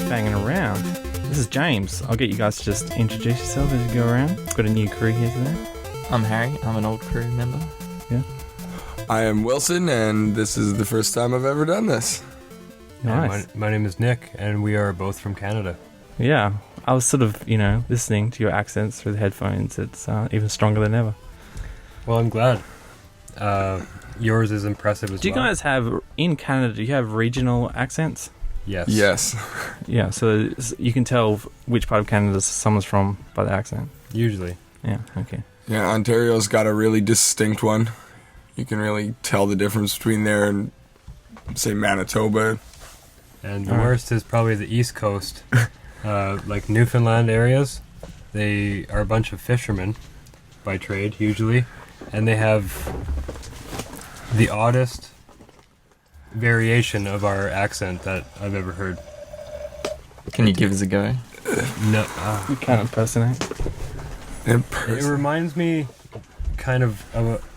Fangin around. This is James. I'll get you guys to just introduce yourself as you go around. Got a new crew here today. I'm Harry. I'm an old crew member. Yeah. I am Wilson, and this is the first time I've ever done this. Nice. My name is Nick, and we are both from Canada. Yeah. I was sort of, listening to your accents through the headphones. It's even stronger than ever. Well, I'm glad. Yours is impressive as well. Do you guys have, in Canada, do you have regional accents? Yes. Yes. Yeah, so you can tell which part of Canada someone's from by the accent. Usually. Yeah, okay. Yeah, Ontario's got a really distinct one. You can really tell the difference between there and, say, Manitoba. And the worst is probably the East Coast. Like Newfoundland areas. They are a bunch of fishermen by trade, usually. And they have the oddest variation of our accent that I've ever heard. Can you give us a go? No. You can't impersonate. It reminds me kind of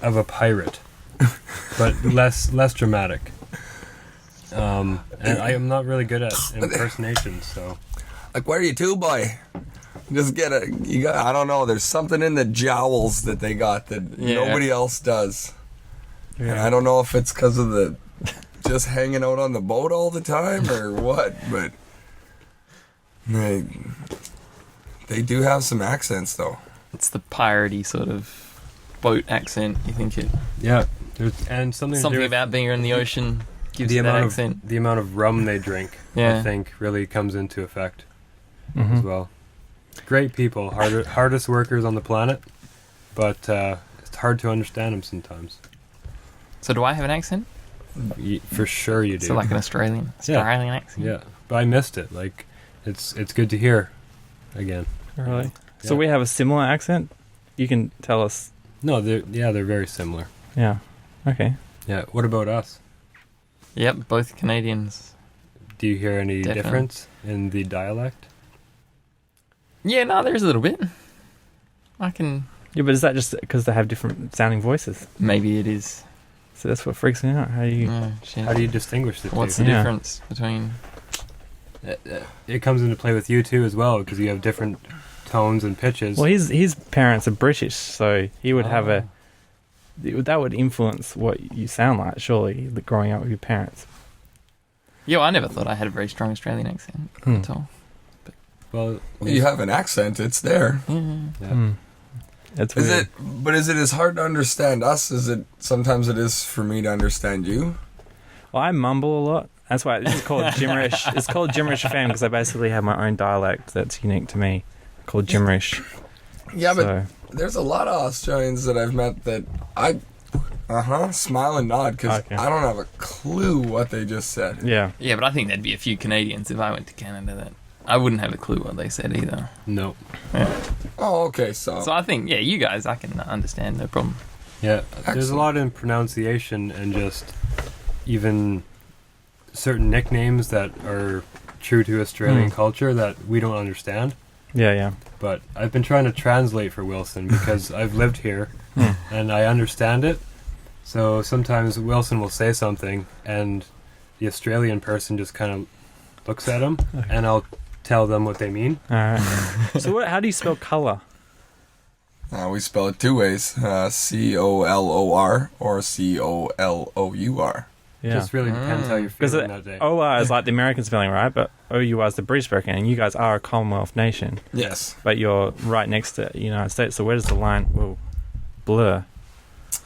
a pirate, but less dramatic. And I am not really good at impersonations, so. Like, where are you to, boy? Just I don't know, there's something in the jowls that they got that nobody else does. Yeah. And I don't know if it's because of the just hanging out on the boat all the time or what, but they do have some accents, though. It's the piratey sort of boat accent. You think it? Yeah, and something about being in the ocean gives the you that amount accent. the amount of rum they drink, I think, really comes into effect as well. Great people, hardest workers on the planet, but it's hard to understand them sometimes. So do I have an accent? For sure you do. So like an Australian accent? Yeah, but I missed it. Like, it's good to hear again. Really? Yeah. So we have a similar accent? You can tell us. No, they're very similar. Yeah. Okay. Yeah, what about us? Yep, both Canadians. Do you hear any Definitely. difference in the dialect? Yeah, no, there's a little bit. I can... Yeah, but is that just because they have different sounding voices? Maybe it is. So that's what freaks me out. How do you... Oh, shit. How do you distinguish the two? What's the difference between... It comes into play with you too as well, because you have different tones and pitches. Well, his parents are British, so he would have that would influence what you sound like, surely, growing up with your parents. Yeah, I never thought I had a very strong Australian accent at all. Well, You have an accent, it's there. yeah. That's Is weird. it as hard to understand us as it sometimes it is for me to understand you? Well, I mumble a lot. That's why this is called gibberish. It's called gibberish FM because I basically have my own dialect that's unique to me, called gibberish. Yeah, but there's a lot of Australians that I've met that smile and nod because I don't have a clue what they just said. Yeah. Yeah, but I think there'd be a few Canadians if I went to Canada that I wouldn't have a clue what they said either. No. Yeah. Oh, okay, so I think, you guys, I can understand, no problem. Yeah, there's a Excellent. lot in pronunciation and just even certain nicknames that are true to Australian culture that we don't understand. Yeah. But I've been trying to translate for Wilson because I've lived here and I understand it. So sometimes Wilson will say something and the Australian person just kind of looks at him and I'll tell them what they mean. All right. So how do you spell colour? we spell it two ways: COLOR or COLOUR. Yeah. Just really depends how you're Because feeling that day. OR is like the American spelling, right? But OUR is the British spelling, and you guys are a Commonwealth nation. Yes. But you're right next to the United States, so where does the line blur?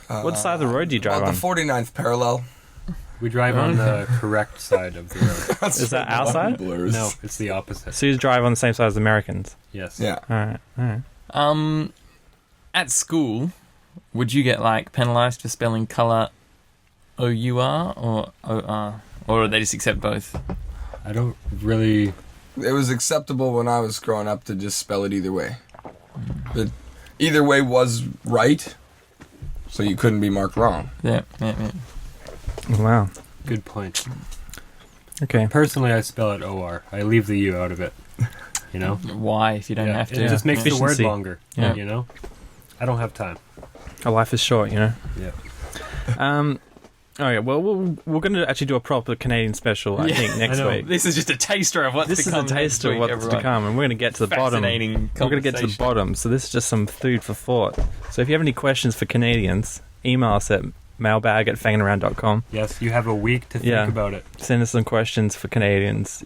What side of the road do you drive on? on? The 49th parallel. We drive on the correct side of the road. Is that our side? Blurs. No, it's the opposite. So you drive on the same side as Americans? Yes. Yeah. All right. At school, would you get, penalised for spelling colour OUR or OR? Or they just accept both? I don't really... It was acceptable when I was growing up to just spell it either way. But either way was right, so you couldn't be marked wrong. Yeah. Wow. Good point. Okay. Personally, I spell it OR. I leave the U out of it. You know? Why, if you don't have to? It just makes the word Efficiency. longer. Yeah. You know? I don't have time. Our life is short, Yeah. Oh yeah, well, we're going to actually do a proper Canadian special, I think, next I know. week. This is just a taster of what's This to is come. a taster of next week, what's to everyone. come, and we're going to get to the bottom. We're Fascinating going to get to the conversation. bottom. So this is just some food for thought. So if you have any questions for Canadians, email us at mailbag@fangingaround.com. Yes, you have a week to think Yeah. about it. Send us some questions for Canadians.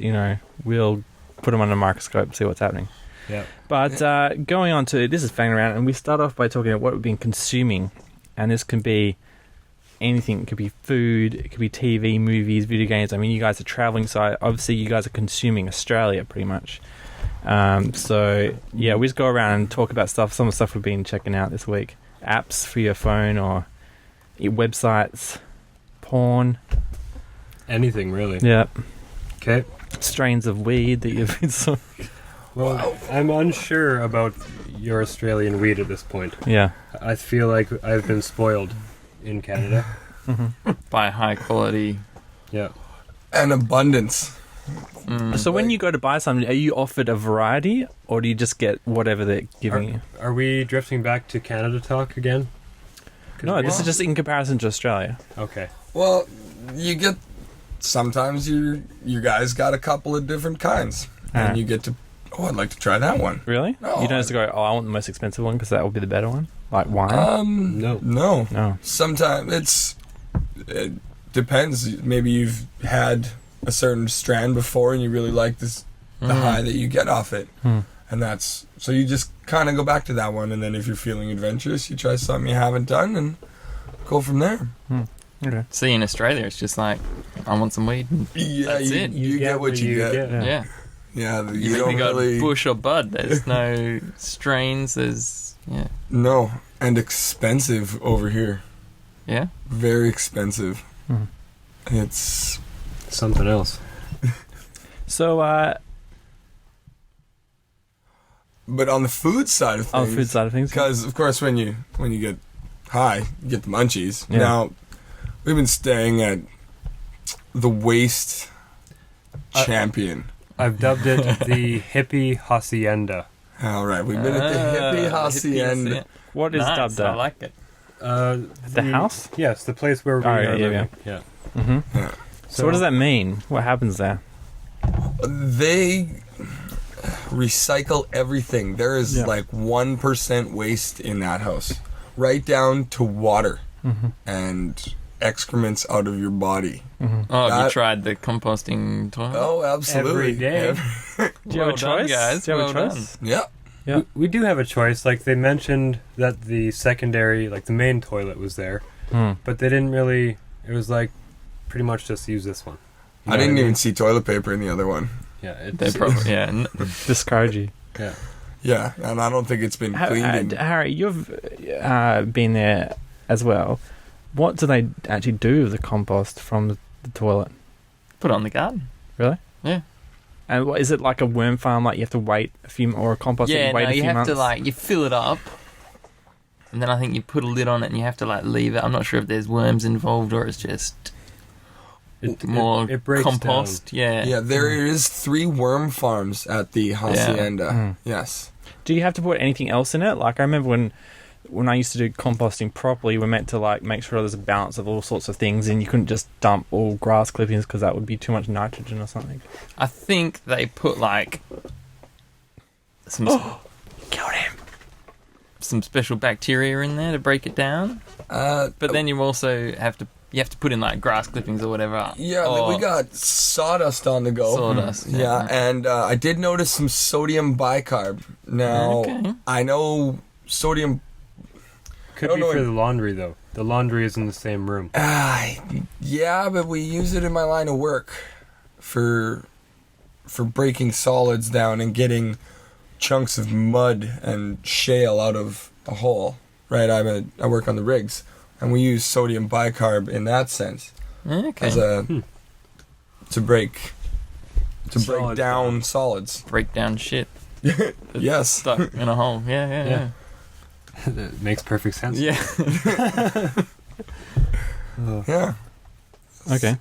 We'll put them under a microscope, see what's happening. Yeah. But going on to this is Fangin' Around, and we start off by talking about what we've been consuming, and this can be anything. It could be food, it could be TV, movies, video games. I mean, you guys are traveling, so obviously you guys are consuming Australia pretty much. So yeah, we just go around and talk about some of the stuff we've been checking out this week. Apps for your phone or websites, porn. Anything, really. Yeah, Okay. strains of weed that you've been so. Well, I'm unsure about your Australian weed at this point. Yeah. I feel like I've been spoiled in Canada. By high quality. Yeah. And abundance. So when you go to buy something, are you offered a variety, or do you just get whatever they're giving you? Are we drifting back to Canada talk again? No, this is just in comparison to Australia. Okay. Well, you get sometimes you guys got a couple of different kinds, and you get to. Oh, I'd like to try that one. Really? No, You don't just go, oh, I want the most expensive one because that will be the better one? Like wine? No. No. No. Sometimes it depends. Maybe you've had a certain strand before and you really like the high that you get off it. And that's so you just kind of go back to that one, and then if you're feeling adventurous, you try something you haven't done and go from there. Okay. See, in Australia, it's just like, I want some weed. Yeah, That's it. You get what you get. Yeah. Yeah. Yeah, You you don't got really bush or bud. There's no strains. There's, yeah. no, and expensive over here. Yeah? Very expensive. Mhm. It's Something else. So, but on the food side of things, on the food side of things, because of course when you get high, you get the munchies. Yeah. Now we've been staying at the Waste Champion. I've dubbed it the hippie hacienda. All right, we've been at the Hippie Hacienda. what is Nice, dubbed that? I like it. The house? Yes, the place where we Oh, are yeah, living. Yeah. Mm-hmm. Yeah. So what does that mean? What happens there? They recycle everything. There is Yeah. like 1% waste in that house, right down to water and excrements out of your body. Oh, have you That- tried the composting toilet? Oh, absolutely. Every day. Do you have a choice? guys. Do you have Well a choice? Yeah. Yeah. We do have a choice. Like, they mentioned that the secondary, like the main toilet was there, but they didn't really, it was like, pretty much just use this one. You I know didn't what even mean? see toilet paper in the other one. Yeah, They're it's, probably, yeah. Discourage you. yeah. Yeah, and I don't think it's been cleaned in. Harry, you've been there as well. What do they actually do with the compost from the toilet? Put it on the garden. Really? Yeah. And what, is it like a worm farm? Like you have to wait a few, or a compost that Yeah, you wait no, a few you have months? to, like, you fill it up, and then I think you put a lid on it and you have to, like, leave it. I'm not sure if there's worms involved or it's just more it breaks compost. Yeah. Yeah, there is 3 worm farms at the Hacienda. Yes. Do you have to put anything else in it? Like I remember when I used to do composting properly, we're meant to like make sure there's a balance of all sorts of things, and you couldn't just dump all grass clippings because that would be too much nitrogen or something. I think they put, like, some Killed him. some special bacteria in there to break it down. But then you also have to put in, like, grass clippings or whatever. Yeah, or we got sawdust on the go. sawdust. Yeah, and I did notice some sodium bicarb. Now, Okay. I know sodium... Could I be don't for know. the laundry, though. The laundry is in the same room. Yeah, but we use it in my line of work for breaking solids down and getting chunks of mud and shale out of a hole. Right, I work on the rigs, and we use sodium bicarb in that sense Okay. as a to break Solids down solids. Break down shit Yes. stuck in a hole. Yeah. That makes perfect sense. Yeah. Yeah. Okay.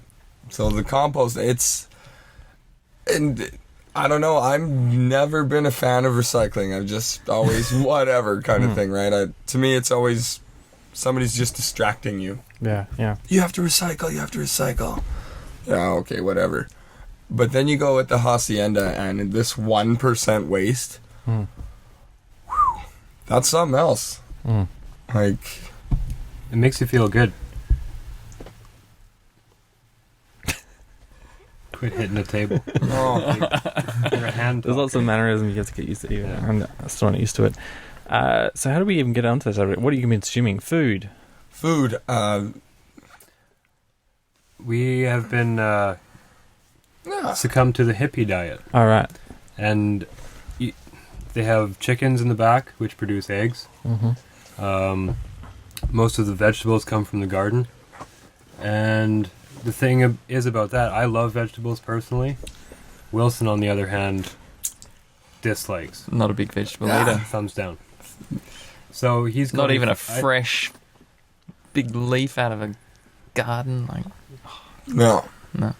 So the compost, and I don't know, I've never been a fan of recycling. I've just always whatever kind of thing, right? To me, it's always somebody's just distracting you. Yeah, yeah. You have to recycle. You have to recycle. Yeah, okay, whatever. But then you go with the hacienda and this 1% waste. Mm. Whew, that's something else. Mm. Like, It makes you feel good. Quit hitting the table. oh, You're a hand There's lots of talker. mannerisms you have to get used to. Yeah. I'm still not used to it. So how do we even get onto this? What are you consuming? Food. food. We have been Yeah. succumbed to the hippie diet. All right. And they have chickens in the back, which produce eggs. Mm-hmm. Most of the vegetables come from the garden. And the thing is about that, I love vegetables personally. Wilson, on the other hand, dislikes. Not a big vegetable Yeah. eater. Thumbs down. So he's Not going even a I- fresh big leaf out of a garden. Like, No. no.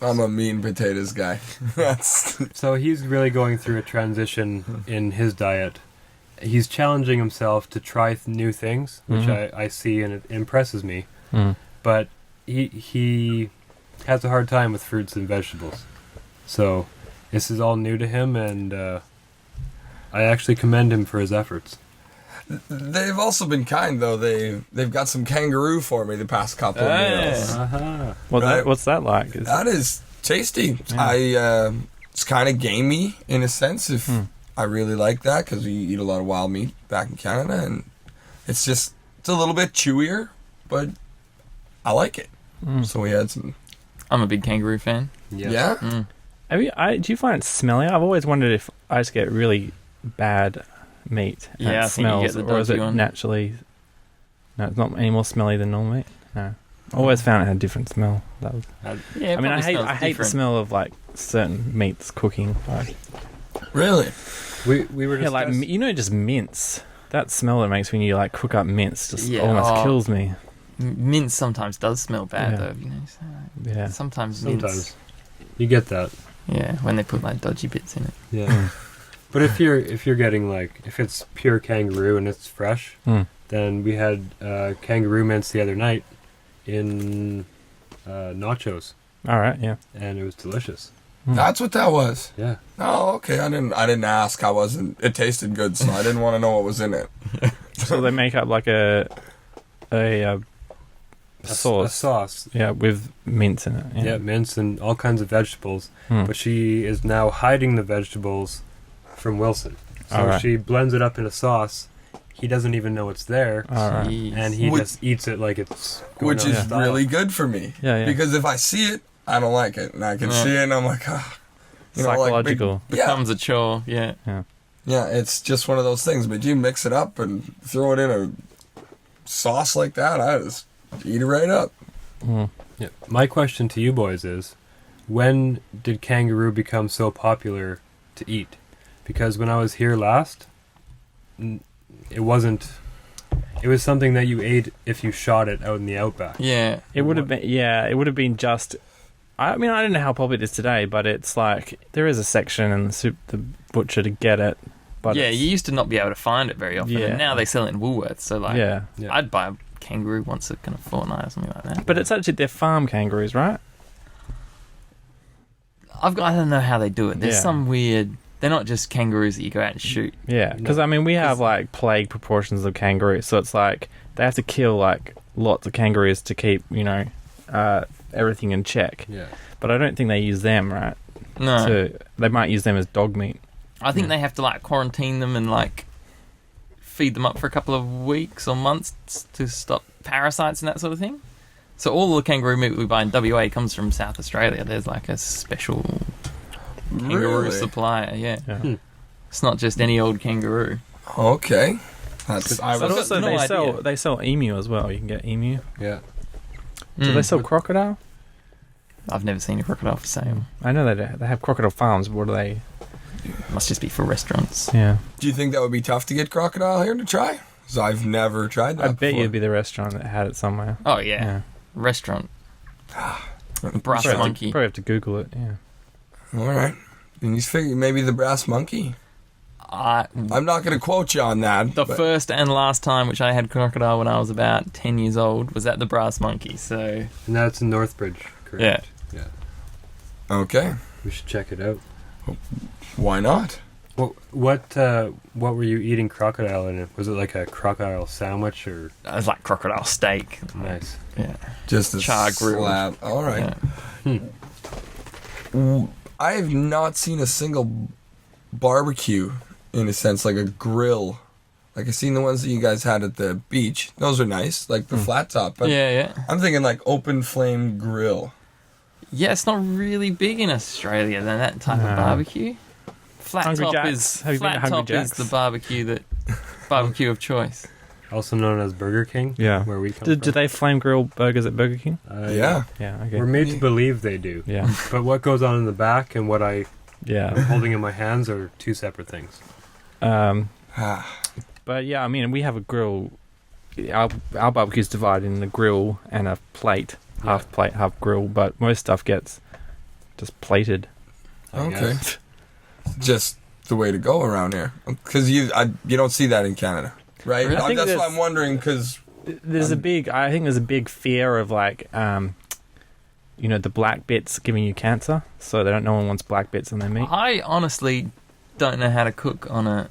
I'm a meat and potatoes guy. That's So he's really going through a transition in his diet. He's challenging himself to try new things, which Mhm. I see and it impresses me. Mm. But he has a hard time with fruits and vegetables. So this is all new to him, and I actually commend him for his efforts. They've also been kind though. They've got some kangaroo for me the past couple of Hey. meals. Uh-huh. Right. What's that like? That is tasty. Yeah. It's kind of gamey in a sense. If I really like that because we eat a lot of wild meat back in Canada, and it's a little bit chewier, but I like it. Mm. So we had some. I'm a big kangaroo fan. Yes. Yeah. Mm. Do you find it smelly? I've always wondered if I just get really bad meat and Yeah, it I think you smells, get the or is it dodgy one. naturally? No, it's not any more smelly than normal meat. No, I always found it had a different smell. That was. Yeah, I mean, I hate the smell of like certain meats cooking. Like, Really? We were yeah, like discussing... just mince. That smell it makes when you like cook up mince just Yeah, almost kills me. Mince sometimes does smell bad Yeah. though. You know, so Yeah. sometimes mince. Sometimes. You get that. Yeah, when they put like dodgy bits in it. Yeah. But if you're getting like, if it's pure kangaroo and it's fresh, Mm. then we had kangaroo mince the other night in nachos, All right. Yeah. and it was delicious. That's what that was. Yeah. Oh, okay. I didn't ask. It tasted good, so I didn't want to know what was in it. So they make up like a sauce. A sauce. Yeah, with mince in it. Yeah, mince and all kinds of vegetables. Hmm. But she is now hiding the vegetables from Wilson. So All right. she blends it up in a sauce. He doesn't even know it's there, All right. Jeez. and he Which- just eats it like it's going Which out of is style. really good for me. Yeah, yeah. Because if I see it, I don't like it. And I can Yeah. see it and I'm like, you know, like Psychological. yeah. becomes a chore. Yeah. Yeah, it's just one of those things. But you mix it up and throw it in a sauce like that, I just eat it right up. Mm. Yeah. My question to you boys is, when did kangaroo become so popular to eat? Because when I was here last, it wasn't. It was something that you ate if you shot it out in the outback. Yeah. It would have been. Yeah, it would have been just. I mean, I don't know how popular it is today, but it's like there is a section in the butcher to get it. But Yeah, it's- you used to not be able to find it very often, Yeah. and now they sell it in Woolworths. So like, yeah, Yeah. I'd buy a kangaroo once a kind of fortnight or something like that. but it's actually they're farm kangaroos, right? I don't know how they do it. There's Yeah. some weird. They're not just kangaroos that you go out and shoot. Yeah, because I mean we have like plague proportions of kangaroos, so it's like they have to kill like lots of kangaroos to keep everything in check. Yeah. But I don't think they use them, right? No, So they might use them as dog meat. I think they have to like quarantine them and like feed them up for a couple of weeks or months to stop parasites and that sort of thing. So all the kangaroo meat we buy in WA comes from South Australia. There's like a special kangaroo Really? supplier. Yeah, Yeah. Hmm. it's not just any old kangaroo. Okay. That's I But was- also no idea. they sell emu as well. You can get emu. Yeah. Do Mm. they sell crocodile? I've never seen a crocodile for sale. I know they have crocodile farms. But what do they? Must just be for restaurants. Yeah, Do you think that would be tough to get crocodile here to try? Because I've never tried that I bet before. you'd be the restaurant that had it somewhere. Oh yeah, restaurant. Brass Probably monkey. Probably have to Google it. Yeah. All right. And you figure maybe the brass monkey? I'm not going to quote you on that. The but- first and last time which I had crocodile when I was about 10 years old was at the Brass Monkey. So And that's in Northbridge, correct? Yeah. Okay. We should check it out. Why not? What were you eating crocodile in? Was it like a crocodile sandwich or it was like crocodile steak. nice? Yeah. Just a Char grilled. slab. All right. Yeah. I have not seen a single barbecue, in a sense, like a grill. Like, I've seen the ones that you guys had at the beach. Those are nice, like the flat top. But Yeah. I'm thinking like open flame grill. Yeah, it's not really big in Australia than that type of barbecue. Flat Hungry top Jack's. is Have you been to flat Hungry top is Jack's? the barbecue of choice. Also known as Burger King. Yeah. Where we come Do from. they flame grill burgers at Burger King? Yeah. Yeah. Okay. We're made to believe they do. Yeah. But what goes on in the back and what I'm Yeah. holding in my hands are two separate things. But yeah, I mean, we have a grill. Our barbecue's divided in a grill and a plate, half plate, half grill. But most stuff gets just plated. I Okay. guess. Just the way to go around here. Because you don't see that in Canada, right? Really? I think That's why there's- I'm wondering, because... I think there's a big fear of like, the black bits giving you cancer. So no one wants black bits in their meat. I honestly don't know how to cook on a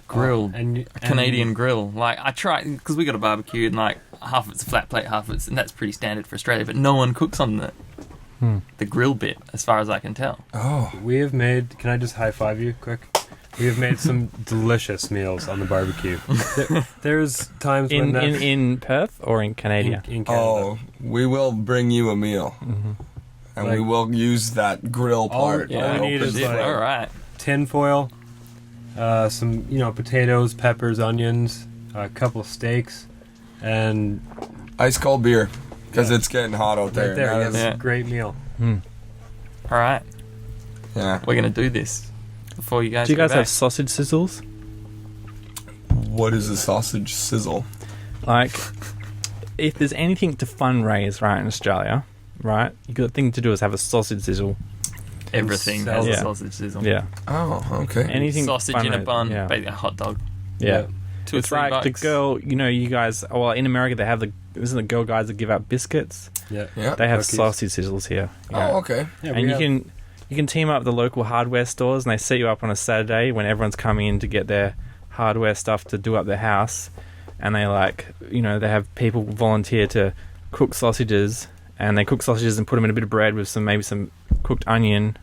grill, And Canadian grill. Like, I try, because we got a barbecue and like half of it's a flat plate, half of it's, and that's pretty standard for Australia, but no one cooks on the grill bit, as far as I can tell. Oh. We have made. Can I just high five you quick? We have made some delicious meals on the barbecue. There's times when In Perth or in Canada? in Canada. Oh, we will bring you a meal. And we Like- will use that grill part. all we need Open is, flame. like- All right. Tin foil, some potatoes, peppers, onions, a couple steaks, and Ice cold beer, because Yeah. it's getting hot out there. right there, That that's is- Yeah. a great meal. All right. yeah. We're going to do this before you guys Do you go guys back. have sausage sizzles? What is a sausage sizzle? Like, if there's anything to fundraise, right, in Australia, right, the thing to do is have a sausage sizzle. Everything has Yeah. a sausage sizzle. Yeah. Oh, okay. Anything Sausage in a fundraise, bun, Yeah. basically a hot dog. Yeah. 2 or It's 3 like bucks. the girl, you guys, well, in America they have isn't the girl guys that give out biscuits? Yeah. Yeah. They have Cookies. sausage sizzles here. Yeah. Oh, okay. Yeah, And we you have- can team up with the local hardware stores and they set you up on a Saturday when everyone's coming in to get their hardware stuff to do up their house, and they they have people volunteer to cook sausages, and they cook sausages and put them in a bit of bread with maybe some cooked onion,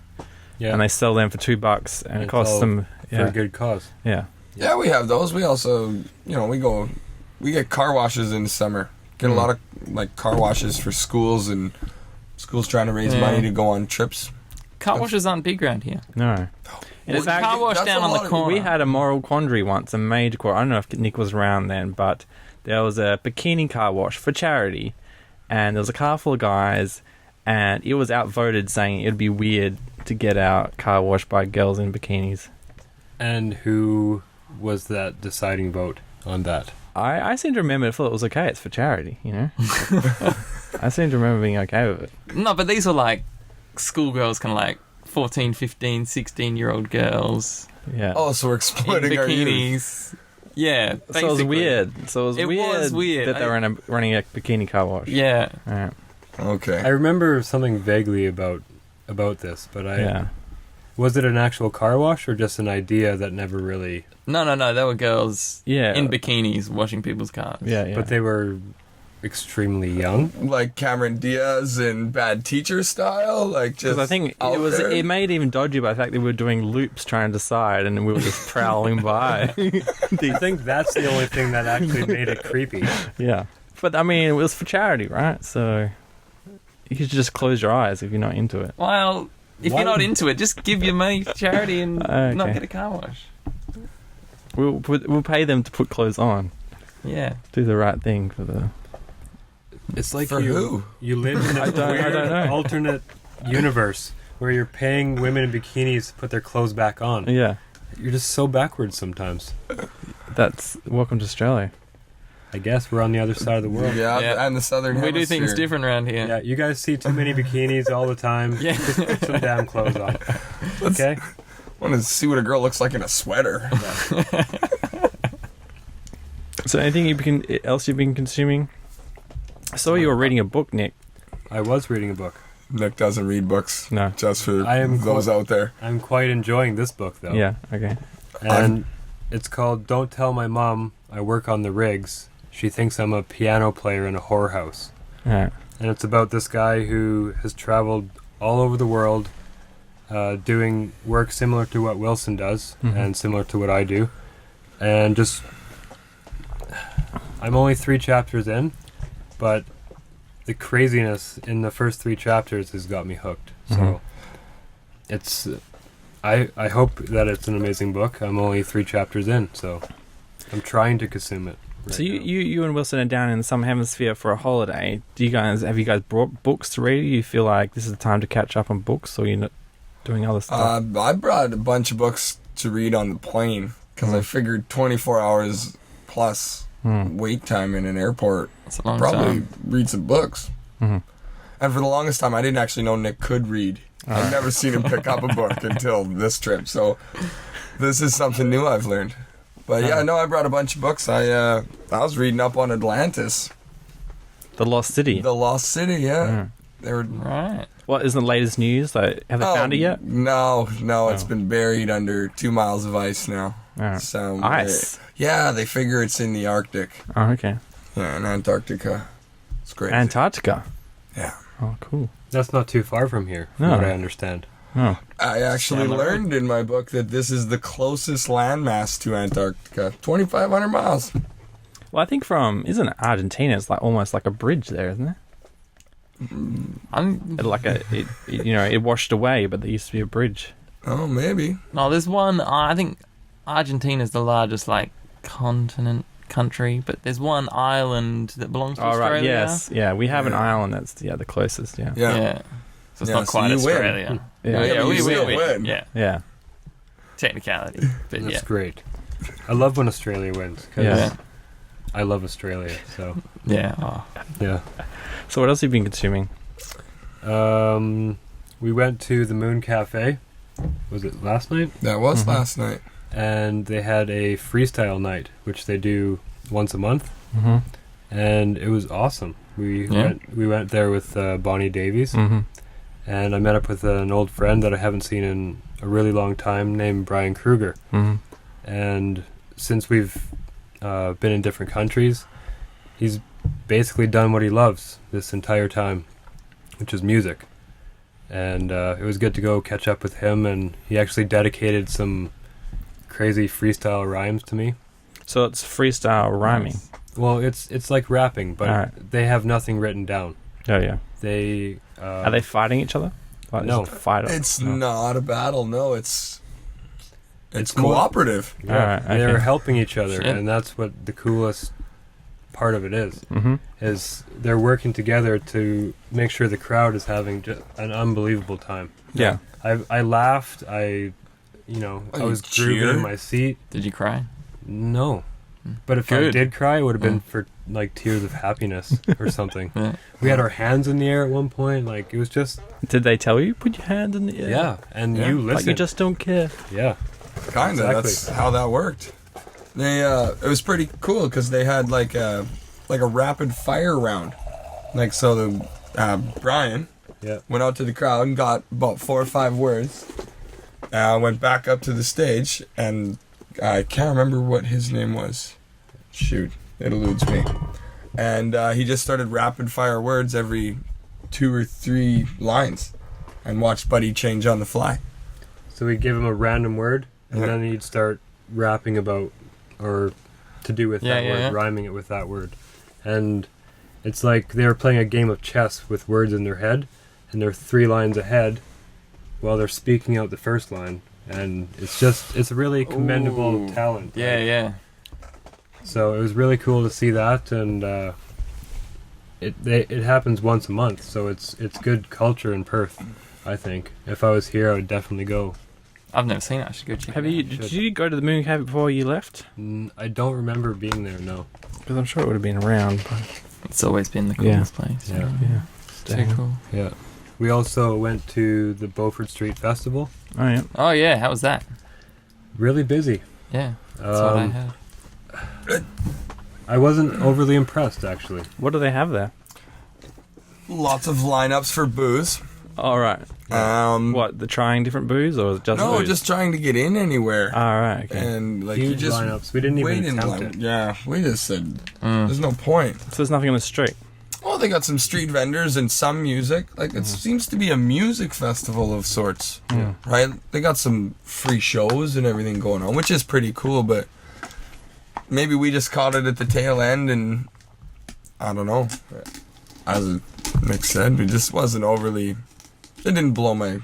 yeah, and they sell them for $2, and it It's costs all them for a good cause. yeah. Yeah, we have those. We also, we get car washes in the summer. Get a lot of like car washes for schools, and schools trying to raise Yeah. money to go on trips. Car washes aren't big around here. No. In Well, fact, car wash that's down a on the lot of- corner. we had a moral quandary once, a major quandary. I don't know if Nick was around then, but there was a bikini car wash for charity, and there was a car full of guys, and it was outvoted saying it'd be weird to get our car washed by girls in bikinis. And who was that deciding vote on that? I seem to remember, I thought it was okay, it's for charity, I seem to remember being okay with it. No, but these were like schoolgirls, kind of like 14, 15, 16-year-old girls Yeah. Oh, so we're in exploiting our youth. bikinis. Yeah, so it was basically. weird. So It was weird. that they were running a bikini car wash. Yeah. Alright. Okay. I remember something vaguely about this, but Yeah. was it an actual car wash or just an idea that never really? No, they were girls Yeah. in bikinis washing people's cars. Yeah. But they were extremely young. Like Cameron Diaz in Bad Teacher style, like just. Because I think out there. it made it even dodgy by the fact that we were doing loops trying to decide, and we were just prowling by. I think that's the only thing that actually made it creepy. Yeah, but I mean, it was for charity, right? So you could just close your eyes if you're not into it. Well, if Why you're not would- into it, just give your money to charity and Okay. not get a car wash. We'll pay them to put clothes on, Yeah. do the right thing for the. It's like For who? you live in a I don't weird know. alternate universe where you're paying women in bikinis to put their clothes back on. Yeah, You're just so backwards sometimes. that's welcome to Australia. I guess we're on the other side of the world. Yeah, Yeah. and the Southern We do Hemisphere. things different around here. Yeah, you guys see too many bikinis all the time. Yeah. Just put some damn clothes on. Okay? want to see what a girl looks like in a sweater. So anything else you've been consuming? I saw you were reading a book, Nick. I was reading a book. Nick doesn't read books. No. Just for I am those out there. I'm quite enjoying this book, though. Yeah, okay. And it's called Don't Tell My Mom I Work on the Rigs. She thinks I'm a piano player in a whorehouse. Alright. And it's about this guy who has traveled all over the world doing work similar to what Wilson does and similar to what I do. And just... I'm only 3 chapters in, but the craziness in the first 3 chapters has got me hooked. So it's... I hope that it's an amazing book. I'm only 3 chapters in, so I'm trying to consume it. So you and Wilson are down in some hemisphere for a holiday. Have you guys brought books to read? Do you feel like this is the time to catch up on books, or you're not doing other stuff? I brought a bunch of books to read on the plane because I figured 24 hours plus wait time in an airport. That's a long Probably time. read some books. Mm-hmm. And for the longest time, I didn't actually know Nick could read. I've never seen him pick up a book until this trip. So this is something new I've learned. But yeah, no, I brought a bunch of books. I was reading up on Atlantis. The Lost City. The Lost City, yeah. Mm. They were... Right. What is the latest news? Like, have they found it yet? No, it's been buried under 2 miles of ice now. Alright. So Ice? they figure it's in the Arctic. Oh, okay. Yeah, in Antarctica. It's great. Antarctica. Yeah. Oh, cool. That's not too far from here, from No. what I understand. Oh. I actually Down the road. learned in my book that this is the closest landmass to Antarctica. 2,500 miles. Well, I think isn't it Argentina? It's like almost like a bridge there, isn't it? It washed away, but there used to be a bridge. Oh, maybe. No, there's one. I think Argentina's the largest country, but there's one island that belongs to Oh, Australia. right. Yes. Yeah, we have an Yeah. island that's the closest. Yeah. Yeah. Yeah. So it's Yeah, not so quite you win. Australia. Yeah. Yeah, but we you still win. win. Yeah. Yeah. Technicality, but That's yeah. great. I love when Australia wins, because Yeah. I love Australia, so Yeah. Oh. yeah. So what else have you been consuming? We went to the Moon Cafe. Was it last night? That was Mhm. last night. And they had a freestyle night, which they do once a month, Mm-hmm. and it was awesome. We Yeah. went there with Bonnie Davies, Mm-hmm. and I met up with an old friend that I haven't seen in a really long time, named Brian Kruger. Mm-hmm. And since we've been in different countries, he's basically done what he loves this entire time, which is music. And it was good to go catch up with him, and he actually dedicated some crazy freestyle rhymes to me. So it's freestyle rhyming. Well, it's like rapping, but Alright. they have nothing written down. Oh yeah. They Are they fighting each other? Like, No. is it fight. It's no. not a battle, no. It's more- cooperative. Yeah, Alright, okay. they're helping each other, Shit. and that's what the coolest part of it is. Mm-hmm. Is they're working together to make sure the crowd is having an unbelievable time. Yeah. I laughed. I Oh, was you grooving in cheered? my seat. Did you cry? No, but if I Good. did cry, it would have been for like tears of happiness or something. Yeah. We had our hands in the air at one point. Like it was just Did they tell you put your hand in the air? yeah, and Yeah. you Like listen. you just don't care. yeah. Kind of. Exactly. That's how that worked. They it was pretty cool because they had like a rapid fire round. Like so, the Brian Yeah. went out to the crowd and got about 4 or 5 words. Went back up to the stage, and I can't remember what his name was. Shoot, it eludes me. And he just started rapid fire words every 2 or 3 lines, and watched Buddy change on the fly. So we'd give him a random word, and Yeah. then he'd start rapping about or to do with that word, yeah. rhyming it with that word. And it's like they were playing a game of chess with words in their head, and they're 3 lines ahead while they're speaking out the first line. And it's a really commendable Ooh. talent. Yeah, yeah. So it was really cool to see that, and it happens once a month, so it's good culture in Perth, I think. If I was here, I would definitely go. I've never seen it. I should go check Have it you? out. Did you go to the Moon Cave before you left? I don't remember being there, no. Because I'm sure it would have been around. But It's always been the Yeah. coolest place. Yeah. yeah. Too cool. Yeah. We also went to the Beaufort Street Festival, Oh yeah. Oh yeah, how was that? Really busy. Yeah, that's what I heard. I wasn't overly impressed, actually. What do they have there? Lots of lineups for booze. All right. What? The trying different booze or just No, booze? just trying to get in anywhere. All right. Okay. And like Huge you just lineups. We didn't wait even in attempt line. it. Yeah, we just said there's no point. So there's nothing on the street. Well, they got some street vendors and some music. Like it seems to be a music festival of sorts, right? They got some free shows and everything going on, which is pretty cool. But maybe we just caught it at the tail end, and I don't know. As Nick said, it just wasn't overly. It didn't blow my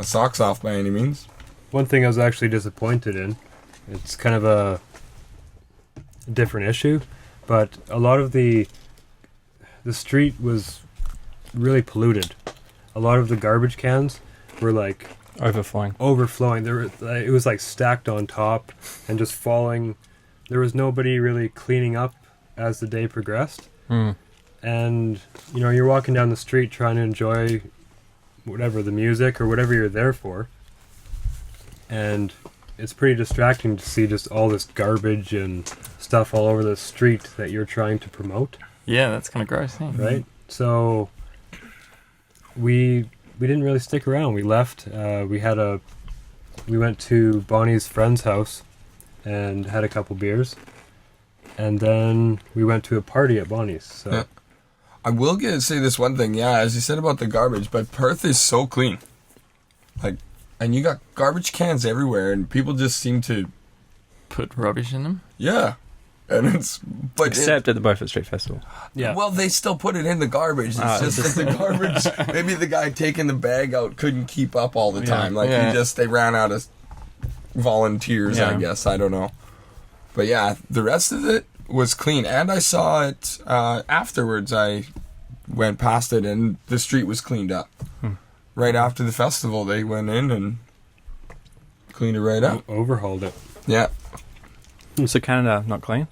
socks off by any means. One thing I was actually disappointed in, it's kind of a different issue, but a lot of the street was really polluted. A lot of the garbage cans were like Overflowing. it was like stacked on top and just falling. There was nobody really cleaning up as the day progressed. And you're walking down the street trying to enjoy whatever the music or whatever you're there for, and it's pretty distracting to see just all this garbage and stuff all over the street that you're trying to promote. Yeah, that's kind of gross, Right? So we didn't really stick around. We left. We went to Bonnie's friend's house and had a couple beers, and then we went to a party at Bonnie's. So Yeah. I will say this one thing, as you said about the garbage, but Perth is so clean. Like, and you got garbage cans everywhere, and people just seem to, Put rubbish in them. and Except at the Beaufort Street Festival. yeah. well, they still put it in the garbage. It's it's just that the garbage, maybe the guy taking the bag out couldn't keep up all the time. Like, they ran out of volunteers, I Yeah. guess. I don't know. But yeah, the rest of it was clean, and I saw it afterwards. I went past it, and the street was cleaned up. Right after the festival, they went in and cleaned it right up. Overhauled it. Yeah, So Canada not clean?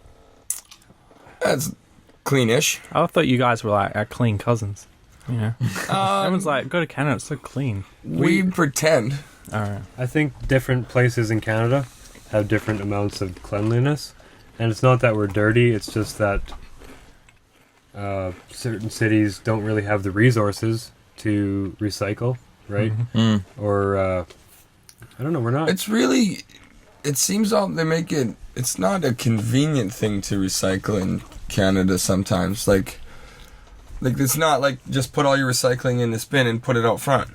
that's cleanish. I thought you guys were like our clean cousins. Everyone's like, go to Canada, it's so clean. We pretend. All right. I think different places in Canada have different amounts of cleanliness, and it's not that we're dirty, it's just that certain cities don't really have the resources to recycle, right? Or I don't know, we're not. It's really. It seems they make it. It's not a convenient thing to recycle in Canada sometimes. Like it's not like just put all your recycling in this bin and put it out front.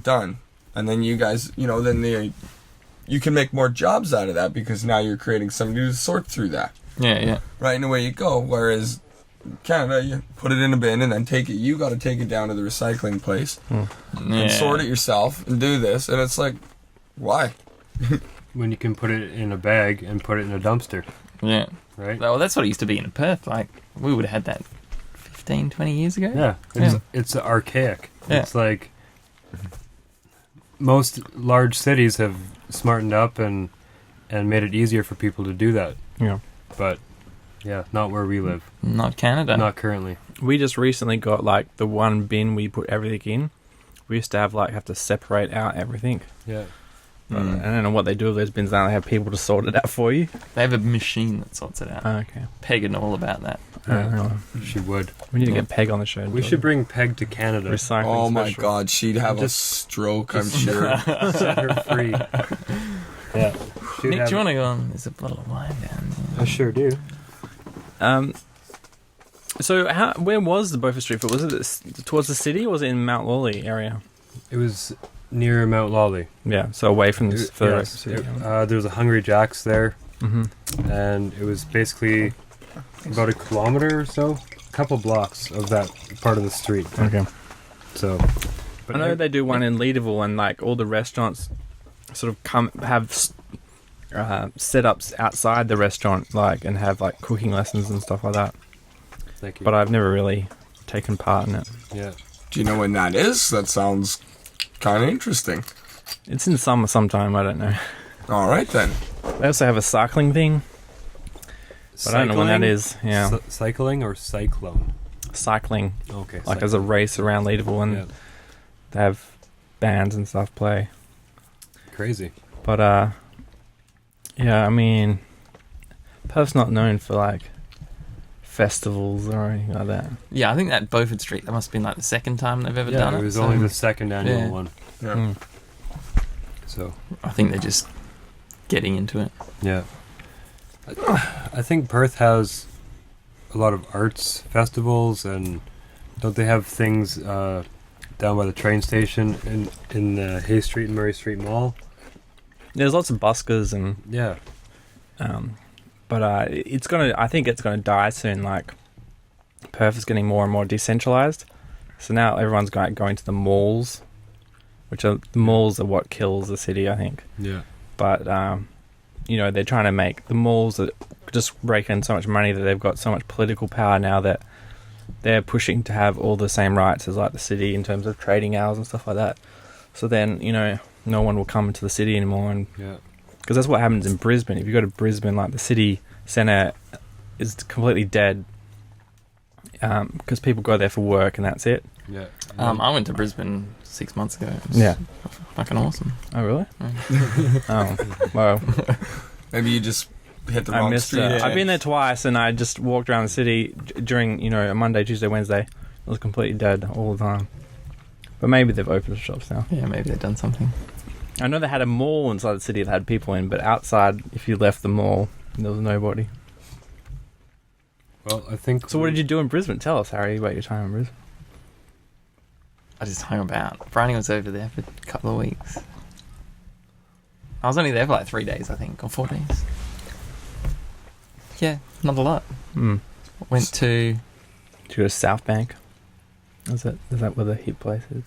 Done. And then you guys, you can make more jobs out of that because now you're creating somebody to sort through that. Yeah. Right, and away you go. Whereas Canada, you put it in a bin and then you got to take it down to the recycling place and sort it yourself and do this. And it's like, why? When you can put it in a bag and put it in a dumpster, Yeah. right? Well, that's what it used to be in Perth. Like, we would have had that 15, 20 years ago. Yeah, it's archaic. Yeah. It's like most large cities have smartened up and made it easier for people to do that. Yeah. But yeah, not where we live. Not Canada. Not currently. We just recently got like the one bin we put everything in. We used to have to separate out everything. Yeah. But I don't know what they do with those bins now. They have people to sort it out for you. They have a machine that sorts it out. Okay. Peg and all about that. She would. We need to Yeah. get Peg on the show. We should bring Peg to Canada. recycling. Oh my special. God, she'd have Just- a stroke, I'm sure. Set her free. Yeah. She'd Nick, have do you it. want to go on? There's a bottle of wine down there. I sure do. So where was the Beaufort Street Foot? Was it towards the city or was it in Mount Lawley area? It was near Mount Lawley. Yeah, so away from the Yes, rest of the city. there was a Hungry Jack's there, Mm-hmm. and it was basically about a kilometer or so, a couple blocks of that part of the street. Okay. So, I know they do one in Leederville, and like all the restaurants sort of have setups outside the restaurant, like, and have like cooking lessons and stuff like that. Thank you. But I've never really taken part in it. Yeah. Do you know when that is? That sounds kind of interesting. It's in summer sometime. I don't know. All right, then. They also have a cycling thing, but I don't know when that is. Yeah, Cycling or cyclone? cycling, Okay. like as a race around Leederville, and Yeah. they have bands and stuff play. Crazy. But yeah, I mean, Perth's not known for like festivals or anything like that. Yeah, I think that Beaufort Street, that must have been like the second time they've ever done it. It was so only the second annual Yeah. one. Yeah. Mm. So, I think they're just getting into it. yeah. I think Perth has a lot of arts festivals, and don't they have things down by the train station in the Hay Street and Murray Street Mall? There's lots of buskers and Yeah. but it's gonna. I think it's gonna die soon. Like Perth is getting more and more decentralized, so now everyone's going to the malls, which are the malls are what kills the city, I think. Yeah. But you know, they're trying to make the malls that just rake in so much money that they've got so much political power now that they're pushing to have all the same rights as like the city in terms of trading hours and stuff like that. So then, you know, no one will come into the city anymore, and Yeah. because that's what happens in Brisbane. If you go to Brisbane, like the city centre is completely dead because people go there for work and that's it. Yeah. I went to Brisbane 6 months ago. It was Yeah. fucking awesome. Oh, really? Mm. Oh, well, Maybe you just hit the I wrong missed street. it. I've been there twice, and I just walked around the city during, you know, a Monday, Tuesday, Wednesday. It was completely dead all the time. But maybe they've opened shops now. Yeah, maybe they've done something. I know they had a mall inside the city that had people in, but outside, if you left the mall, there was nobody. Well, I think. So what did you do in Brisbane? Tell us, Harry, about your time in Brisbane. I just hung about. Bryony was over there for a couple of weeks. I was only there for like 3 days, I think, or 4 days. Yeah, not a lot. Hmm. Went to... Did you go to South Bank? Is that where the hip place is?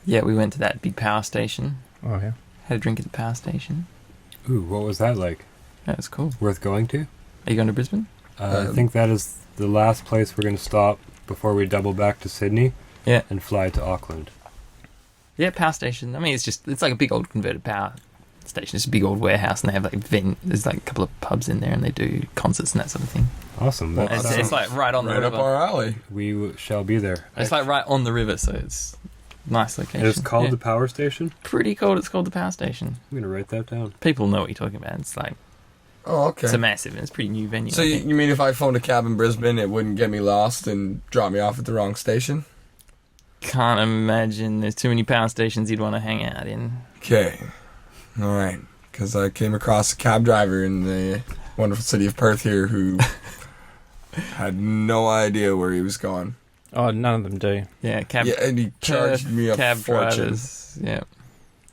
Yeah, we went to that big power station. Oh, yeah. Had a drink at the power station. Ooh, what was that like? That was cool. Worth going to? Are you going to Brisbane? I think that is the last place we're going to stop before we double back to Sydney. Yeah. And fly to Auckland. Yeah, power station. I mean, it's like a big old converted power station. It's a big old warehouse, and they have like there's like a couple of pubs in there, and they do concerts and that sort of thing. Awesome. Well, It's, Awesome. it's like right on the Right river. up our alley. We shall be there. It's like right on the river, so it's nice location. It's called Yeah. the power station? Pretty cool. It's called the power station. I'm going to write that down. People know what you're talking about. It's like Oh, okay. it's a massive and it's a pretty new venue. So I you, think. you mean if I phoned a cab in Brisbane, it wouldn't get me lost and drop me off at the wrong station? Can't imagine there's too many power stations you'd want to hang out in. Okay. All right. Because I came across a cab driver in the wonderful city of Perth here who had no idea where he was going. Oh, none of them do. Yeah, cab. Yeah, and he charged me a cab fortune. drivers. Yeah.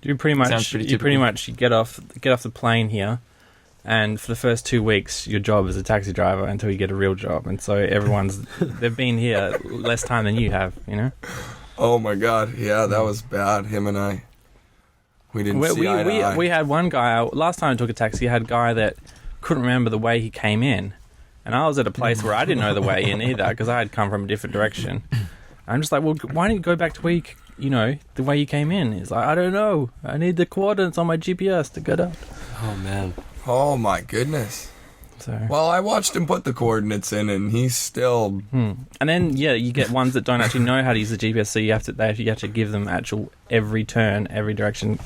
You pretty Sounds much pretty you pretty typical. much get off the plane here, and for the first 2 weeks, your job is a taxi driver until you get a real job. And so they've been here less time than you have. You know. Oh my God. Yeah, that was bad. Him and I. We didn't see eye to eye. We had one guy, last time I took a taxi, I had a guy that couldn't remember the way he came in. And I was at a place where I didn't know the way in either because I had come from a different direction. I'm just like, well, why don't you go back to where the way you came in? He's like, I don't know. I need the coordinates on my GPS to get out. Oh, man. Oh my goodness. So, Well, I watched him put the coordinates in and he's still... and then, yeah, you get ones that don't actually know how to use the GPS, so you have to give them actual every turn, every direction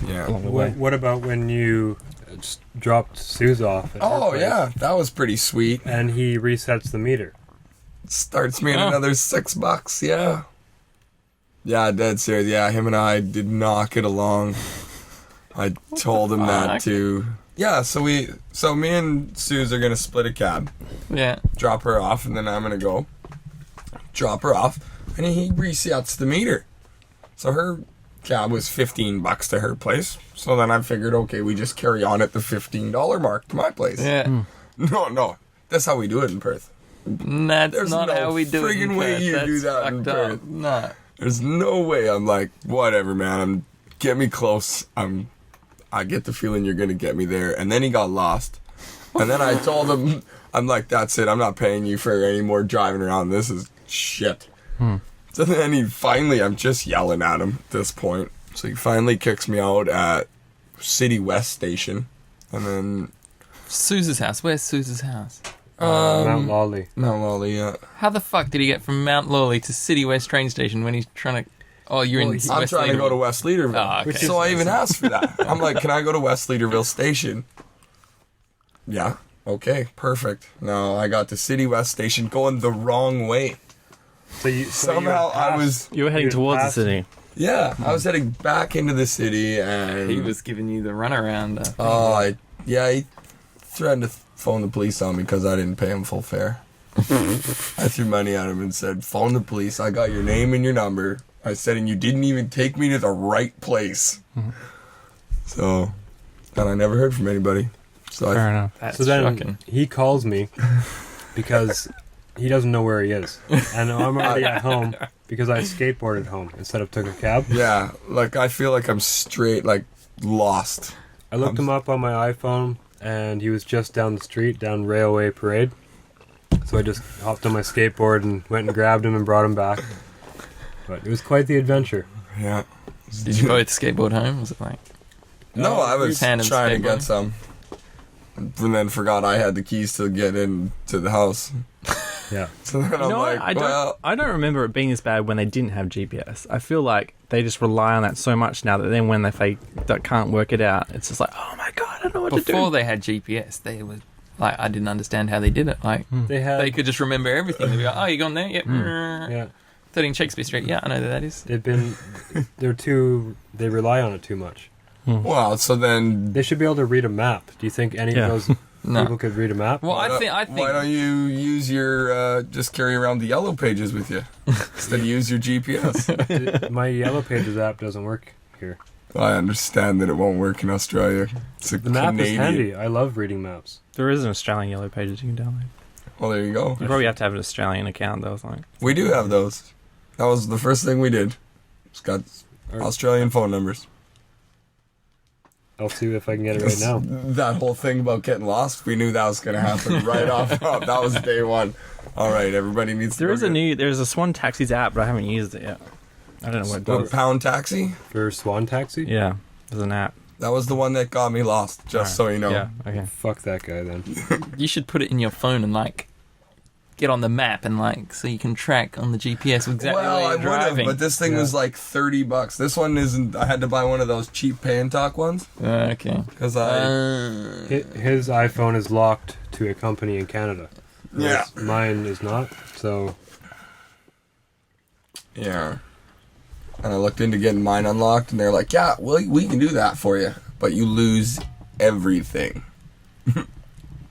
Yeah. along the way. What about when you just dropped Suze off? At her Oh place yeah, that was pretty sweet. And he resets the meter. Starts me at Oh. another $6. Yeah. Yeah, dead serious. Yeah, him and I did not get along. I told him that fuck? too. Yeah, so me and Suze are gonna split a cab, Yeah. drop her off, and then I'm gonna go drop her off, and he resets the meter. So her cab was $15 to her place. So then I figured, okay, we just carry on at the $15 mark to my place. Yeah. No, that's how we do it in Perth. That's There's not no how we do it. in friggin' way Perth. you That's do that in fucked Perth. up. No. There's no way. I'm like, whatever, man. Get me close. I get the feeling you're gonna get me there. And then he got lost. And then I told him, I'm like, that's it. I'm not paying you for any more driving around. This is shit. So then I'm just yelling at him at this point. So he finally kicks me out at City West Station. And then Suze's house. Where's Suze's house? Mount Lawley. Mount Lawley, yeah. How the fuck did he get from Mount Lawley to City West train station when he's trying to Oh, you're in. Well, West I'm trying to go to Leaderville. West Leaderville. Oh, okay. So I even asked for that. I'm like, can I go to West Leaderville Station? Yeah. Okay, perfect. No, I got to City West Station going the wrong way. Somehow I was... You were heading towards the city. Yeah, I was heading back into the city and... He was giving you the runaround. He threatened to phone the police on me because I didn't pay him full fare. I threw money at him and said, phone the police. I got your name and your number. I said, and you didn't even take me to the right place. So, and I never heard from anybody. So Fair enough. That's So then shocking. he calls me because he doesn't know where he is. And I'm already at home because I skateboarded home instead of took a cab. yeah, like I feel like I'm straight, like lost. I looked him up on my iPhone and he was just down the street, down Railway Parade. So I just hopped on my skateboard and went and grabbed him and brought him back. But it was quite the adventure. Yeah. Did you both skateboard home? Was it like? No, I was tandem trying to skateboarding? get some. And then forgot I had the keys to get into the house. Yeah. So then I'm You know what? like, well... I don't remember it being as bad when they didn't have GPS. I feel like they just rely on that so much now that then when they can't work it out, it's just like, oh my god, I don't know what to do. Before they had GPS, they were like, I didn't understand how they did it. Like, they could just remember everything. They'd be like, oh, you gone there? Yep. Yeah. 13 Shakespeare Street. Yeah, I know that is. They rely on it too much. Well, so then... They should be able to read a map. Do you think any of those No. people could read a map? Well, I think. Why don't you use your... just carry around the yellow pages with you? Instead of use your GPS. My Yellow Pages app doesn't work here. I understand that it won't work in Australia. It's a The map Canadian... is handy. I love reading maps. There is an Australian Yellow Pages you can download. Well, there you go. You probably have to have an Australian account though. Like, We do have those. That was the first thing we did. Just got Australian phone numbers. I'll see if I can get it right now. That whole thing about getting lost, we knew that was going to happen right off top. That was day one. All right, everybody needs to there's a Swan Taxis app, but I haven't used it yet. I don't know what it What, does. Pound Taxi? For Swan Taxi? Yeah, there's an app. That was the one that got me lost, just so you know. Yeah, okay. Fuck that guy then. You should put it in your phone and like get on the map and like so you can track on the GPS exactly Well, where I you're would have, driving. but this thing was like $30. This one isn't. I had to buy one of those cheap pay and talk ones Okay. because His iPhone is locked to a company in Canada. Yeah. Whereas Mine is not, so... Yeah. And I looked into getting mine unlocked, and they're like, yeah, well, we can do that for you, but you lose everything.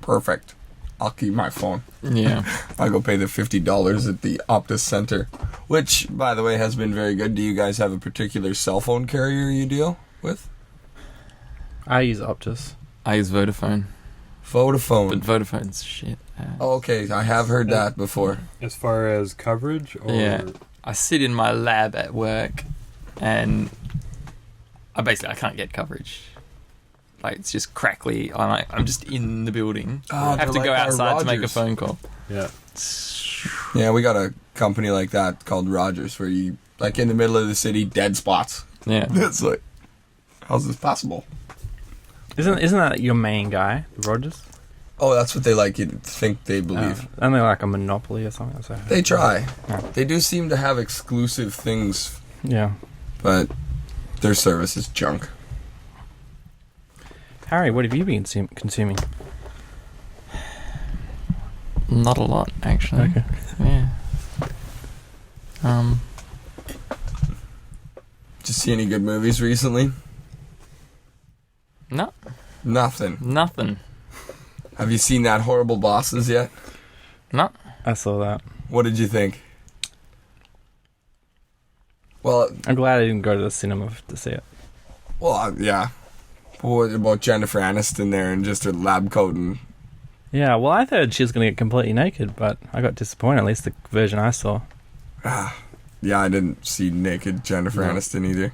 Perfect. I'll keep my phone. Yeah. I go pay the $50 at the Optus Center, which, by the way, has been very good. Do you guys have a particular cell phone carrier you deal with? I use Optus. I use Vodafone, but Vodafone. Vodafone's shit. Oh, okay, I have heard that before. As far as coverage, or... Yeah. I sit in my lab at work, and I can't get coverage. Like it's just crackly. I'm just in the building. Oh, I have to they're go like our outside to make a Rogers. phone call. Yeah. Yeah, we got a company like that called Rogers, where you, like in the middle of the city, dead spots. Yeah. It's like, how's this possible? Isn't that your main guy, Rogers? Oh, that's what they like you to think they believe. And they're like a monopoly or something. So. They try. Yeah. They do seem to have exclusive things, Yeah. but their service is junk. Harry, what have you been consuming? Not a lot, actually. Okay. Yeah. Did you see any good movies recently? No, Nothing. nothing. Have you seen that Horrible Bosses yet? No. I saw that. What did you think? Well, I'm glad I didn't go to the cinema to see it. yeah. What about Jennifer Aniston there and just her lab coat and... Yeah, well, I thought she was going to get completely naked, but I got disappointed, at least the version I saw. Yeah, I didn't see naked Jennifer Aniston either.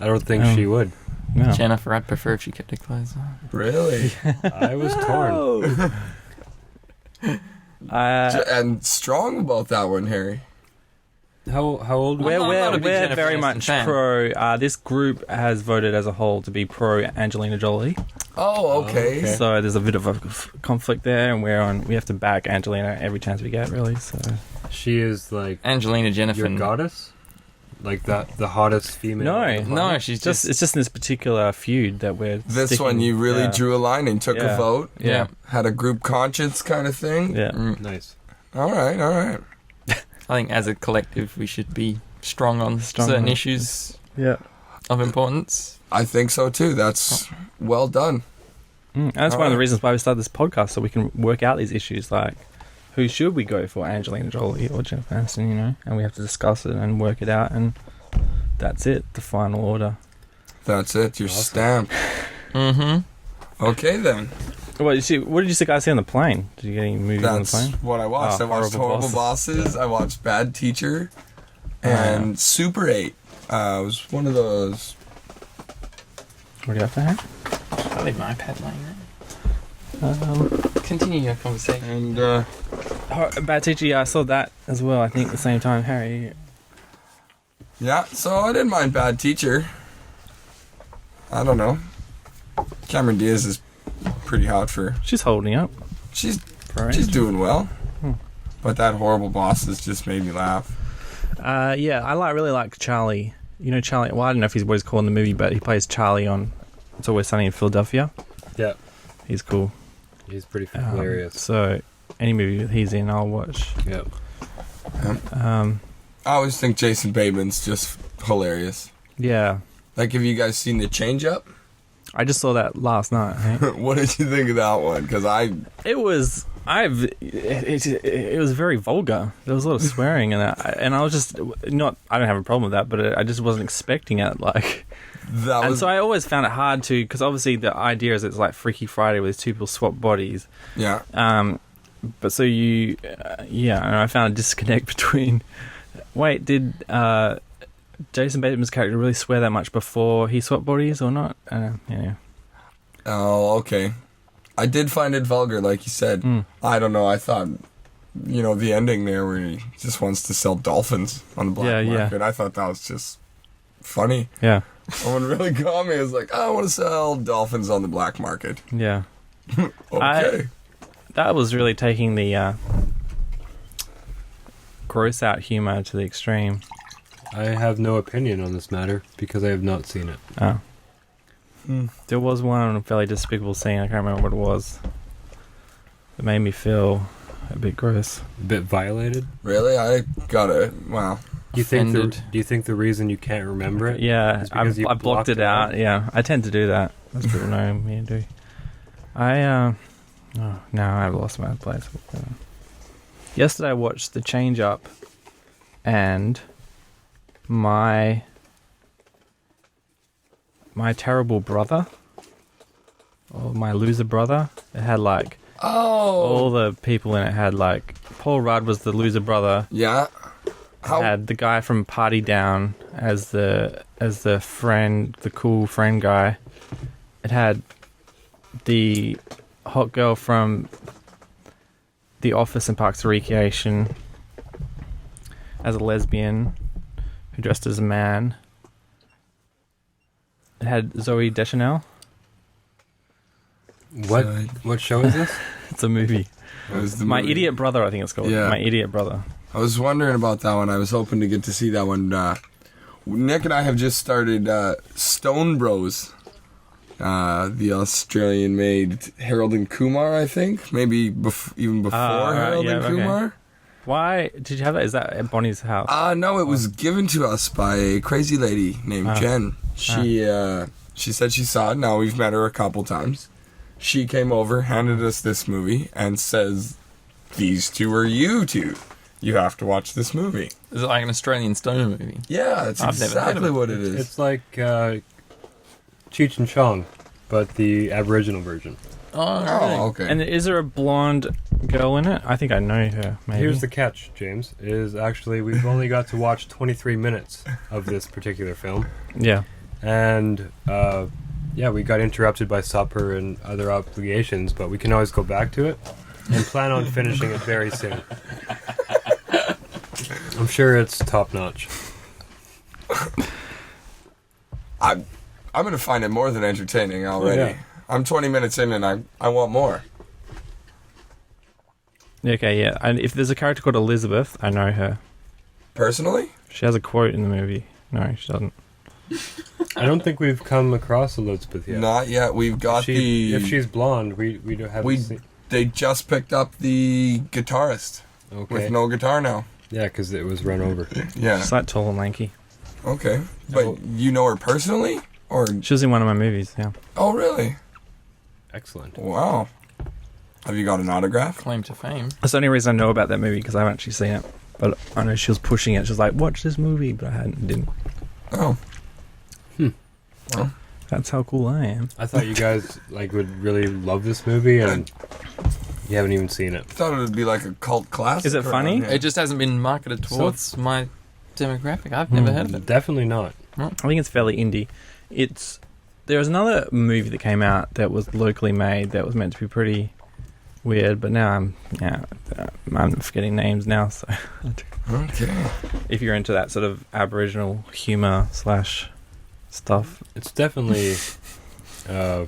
I don't think she would. No. Jennifer, I'd prefer if she kept her clothes on. Really? I was torn. And strong about that one, Harry. How old We're, I'm not a big we're Jennifer very Aniston much fan. pro. This group has voted as a whole to be pro Angelina Jolie. Oh, okay. Okay. So there's a bit of a conflict there, and we have to back Angelina every chance we get, really. So She is like Angelina your Jennifer. goddess? like the hottest female. No, she's just It's just in this particular feud that we're. This sticking- one, you really yeah. drew a line and took a Yeah. vote. Yeah. Had a group conscience kind of thing. Yeah. Nice. All right. I think as a collective we should be strong on certain issues Yeah. of importance. I think so too. That's well done. And that's one of the reasons why we started this podcast, so we can work out these issues, like who should we go for, Angelina Jolie or Jennifer Aniston, you know? And we have to discuss it and work it out, and that's it, the final order. That's it. Your Awesome. stamp. Mm-hmm. Okay then. What did you guys see on the plane? Did you get any movies on the That's plane? what I watched. Oh, I watched Horrible Horrible Bosses. I watched Bad Teacher, and Super 8. It was one of those. What do you have to have? I'll leave my iPad laying there. Continue your conversation. And Bad Teacher, yeah, I saw that as well, I think, at the same time. Harry. yeah, so I didn't mind Bad Teacher. I don't know. Cameron Diaz is pretty hot for. She's holding up. She's For she's doing well. Hmm. But that Horrible Bosses just made me laugh. Yeah, I really like Charlie. You know Charlie? Well, I don't know if he's what he's called in the movie, but he plays Charlie on It's Always Sunny in Philadelphia. Yeah, He's cool. he's pretty hilarious. So, any movie that he's in, I'll watch. Yeah. I always think Jason Bateman's just hilarious. Yeah. Like, have you guys seen The Change Up? I just saw that last night. I think. What did you think of that one? Because It was it was very vulgar. There was a lot of swearing in that, and I was just not. I don't have a problem with that, but I just wasn't expecting it. Like, that and was so I always found it hard to, because obviously the idea is it's like Freaky Friday where these two people swap bodies. yeah. But so you, and I found a disconnect between. Wait, did Jason Bateman's character really swear that much before he swapped bodies or not? Yeah. Oh, okay. I did find it vulgar, like you said. I don't know. I thought, the ending there where he just wants to sell dolphins on the black market. I thought that was just funny. Yeah. What really got me is like, I want to sell dolphins on the black market. Yeah. Okay. That was really taking the gross out humor to the extreme. I have no opinion on this matter because I have not seen it. Oh. There was one fairly despicable scene, I can't remember what it was. It made me feel a bit gross. A bit violated. Really? I got it. Wow. Do you Offended. think the reason you can't remember it? Yeah, is because you I blocked it out. Yeah, I tend to do that. That's people know me to do. I've lost my place. Yesterday I watched The Change Up, and my terrible brother, or my loser brother. It had like all the people in it had like Paul Rudd was the loser brother. Yeah. It had the guy from Party Down as the friend, the cool friend guy. It had the hot girl from The Office and Parks and Recreation as a lesbian who dressed as a man. It had Zoe Deschanel. What show is this? It's a movie. It was the My movie. Idiot Brother, I think it's called. Yeah. My Idiot Brother. I was wondering about that one. I was hoping to get to see that one. Nick and I have just started Stone Bros. The Australian-made Harold and Kumar, I think. Maybe even before Harold and okay. Kumar. Why did you have that? Is that at Bonnie's house? No, it was given to us by a crazy lady named Jen. She said she saw it. Now we've met her a couple times. She came over, handed us this movie, and says, "These two are you two. You have to watch this movie." Is it like an Australian stoner movie? Yeah, that's I've never heard of exactly it. what it is. It's like Cheech and Chong, but the Aboriginal version. Oh, really? Okay. And is there a blonde girl in it? I think I know her. Maybe. Here's the catch, James, is actually we've only got to watch 23 minutes of this particular film. Yeah. And, we got interrupted by supper and other obligations, but we can always go back to it and plan on finishing it very soon. I'm sure it's top-notch. I'm going to find it more than entertaining already. Yeah. I'm 20 minutes in and I want more. Okay, yeah. And if there's a character called Elizabeth, I know her. Personally? She has a quote in the movie. No, she doesn't. I don't think we've come across Elizabeth yet. Not yet. We've got If she's blonde, we don't have. They just picked up the guitarist Okay. with no guitar now. Yeah, because it was run over. Yeah. She's like tall and lanky. Okay. But you know her personally? Or She was in one of my movies, yeah. Oh, really? Excellent. Wow. Have you got an autograph? Claim to fame. That's the only reason I know about that movie, because I haven't actually seen it. But I know she was pushing it. She was like, watch this movie, but I didn't. Oh. Well, That's how cool I am. I thought you guys would really love this movie, and you haven't even seen it. I thought it would be like a cult classic. Is it funny? around here. It just hasn't been marketed towards my demographic. I've never heard of it. Definitely not. I think it's fairly indie. There was another movie that came out that was locally made that was meant to be pretty weird, but now I'm forgetting names now. So Okay. if you're into that sort of Aboriginal humor / stuff, It's definitely, I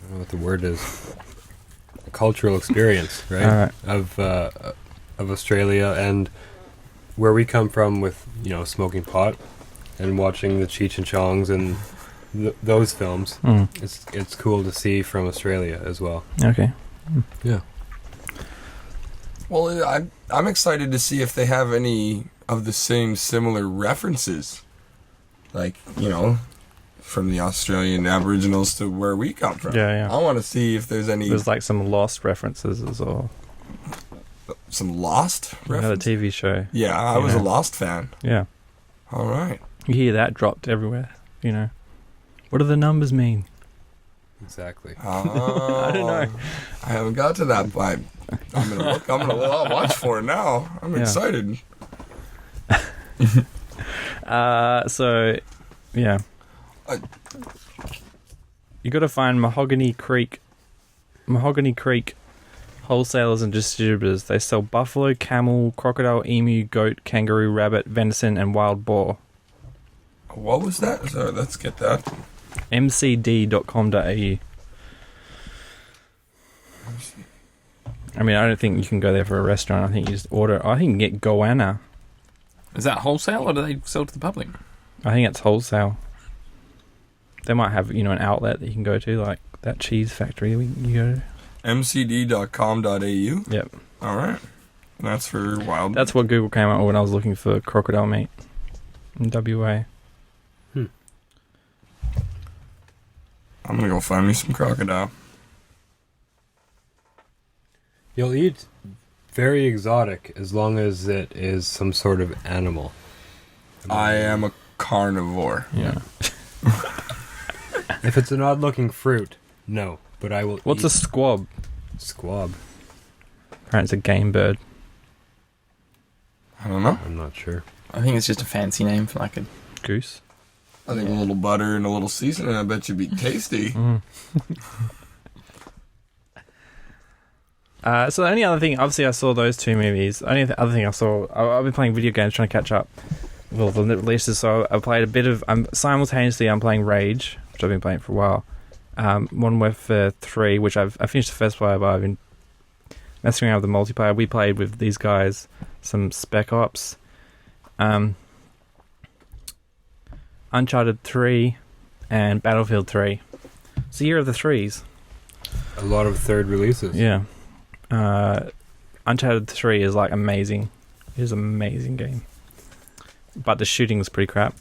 don't know what the word is, a cultural experience, right? Of Australia and where we come from with, smoking pot and watching the Cheech and Chongs and those films. It's cool to see from Australia as well. okay. Yeah. Well, I'm excited to see if they have any of the same similar references. Like, from the Australian Aboriginals to where we come from. Yeah. I want to see if there's any... There's like some Lost references as well. Some Lost Another references? TV show. Yeah, I was a Lost fan. Yeah. All right. You hear that dropped everywhere, What do the numbers mean? Exactly. Oh, I don't know. I haven't got to that, but I'm going to look. I'm going to watch for it now. I'm excited. So, yeah. You got to find Mahogany Creek wholesalers and distributors. They sell buffalo, camel, crocodile, emu, goat, kangaroo, rabbit, venison, and wild boar. What was that? Sorry, let's get that. mcd.com.au. I mean, I don't think you can go there for a restaurant. I think you just order. I think you can get goanna. Is that wholesale or do they sell to the public? I think it's wholesale. They might have, an outlet that you can go to, like that cheese factory you go to. mcd.com.au? Yep. All right. And that's for wild. That's what Google came up with when I was looking for crocodile meat in WA. I'm going to go find me some crocodile. You'll eat very exotic as long as it is some sort of animal. I am a carnivore. Yeah. If it's an odd-looking fruit, no. But I will What's eat a squab? squab. Apparently it's a game bird. I don't know. I'm not sure. I think it's just a fancy name for like a... Goose. I think a little butter and a little seasoning, I bet you'd be tasty. So the only other thing, obviously I saw those two movies. The only other thing I saw, I've been playing video games trying to catch up with all the releases, so I played a bit of, simultaneously I'm playing Rage, which I've been playing for a while. Modern Warfare 3, which I finished the first player, but I've been messing around with the multiplayer. We played with these guys, some Spec Ops, Uncharted 3, and Battlefield 3. It's the year of the threes. A lot of third releases. Yeah. Uncharted 3 is like amazing. It is an amazing game. But the shooting was pretty crap.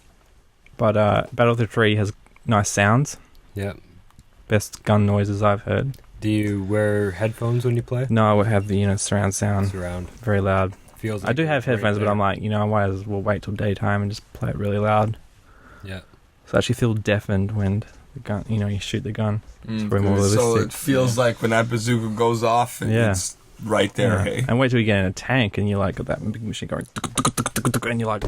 But Battlefield 3 has nice sounds. Yeah. Best gun noises I've heard. Do you wear headphones when you play? No, I would have the surround sound. Surround. Very loud. Feels I do have headphones, but I'm like, I might as well wait till daytime and just play it really loud. Yeah. So I actually feel deafened when the gun, you shoot the gun. It's Mm. very more realistic. So it feels like when that bazooka goes off, and Yeah. it's right there, Yeah. hey? And wait till you get in a tank and you like got that big machine going, and you're like,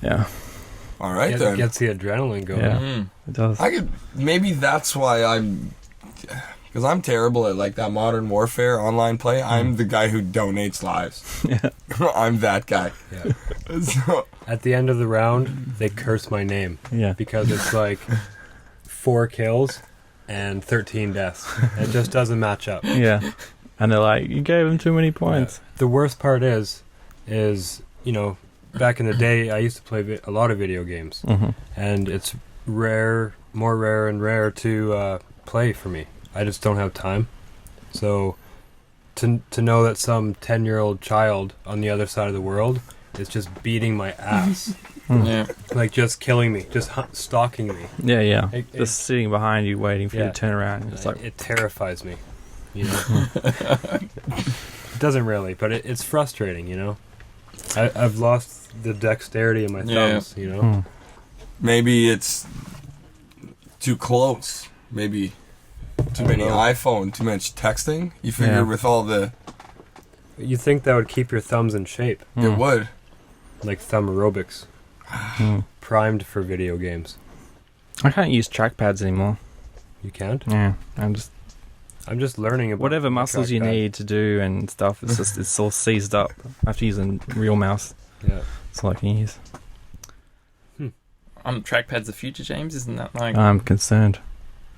yeah, All right, then. Gets the adrenaline going. Yeah. Mm. it does. Maybe that's why because I'm terrible at like that Modern Warfare online play. I'm the guy who donates lives. Yeah. I'm that guy. Yeah. So, At the end of the round, they curse my name Yeah. because it's like 4 kills and 13 deaths. It just doesn't match up. Yeah. and they're like, you gave them too many points. The worst part is back in the day, I used to play a lot of video games, and it's more rare and rare to play for me. I just don't have time. So to know that some 10-year-old child on the other side of the world is just beating my ass, Yeah. like just killing me, just stalking me. Yeah. It- Just sitting behind you, waiting for you to turn around. It's like, It terrifies me. It doesn't really, but it's frustrating. I've lost the dexterity in my Yeah. thumbs. Maybe it's too close. Maybe too many iPhone, too much texting. You figure with all the... You think that would keep your thumbs in shape, It would. like thumb aerobics, primed for video games. I can't use trackpads anymore. You can't. Yeah, I'm just learning about whatever the muscles you trackpad. need to do and stuff. It's all seized up. I have to use a real mouse. Yeah. That's all I can use. Trackpad's the future, James. Isn't that like? I'm concerned.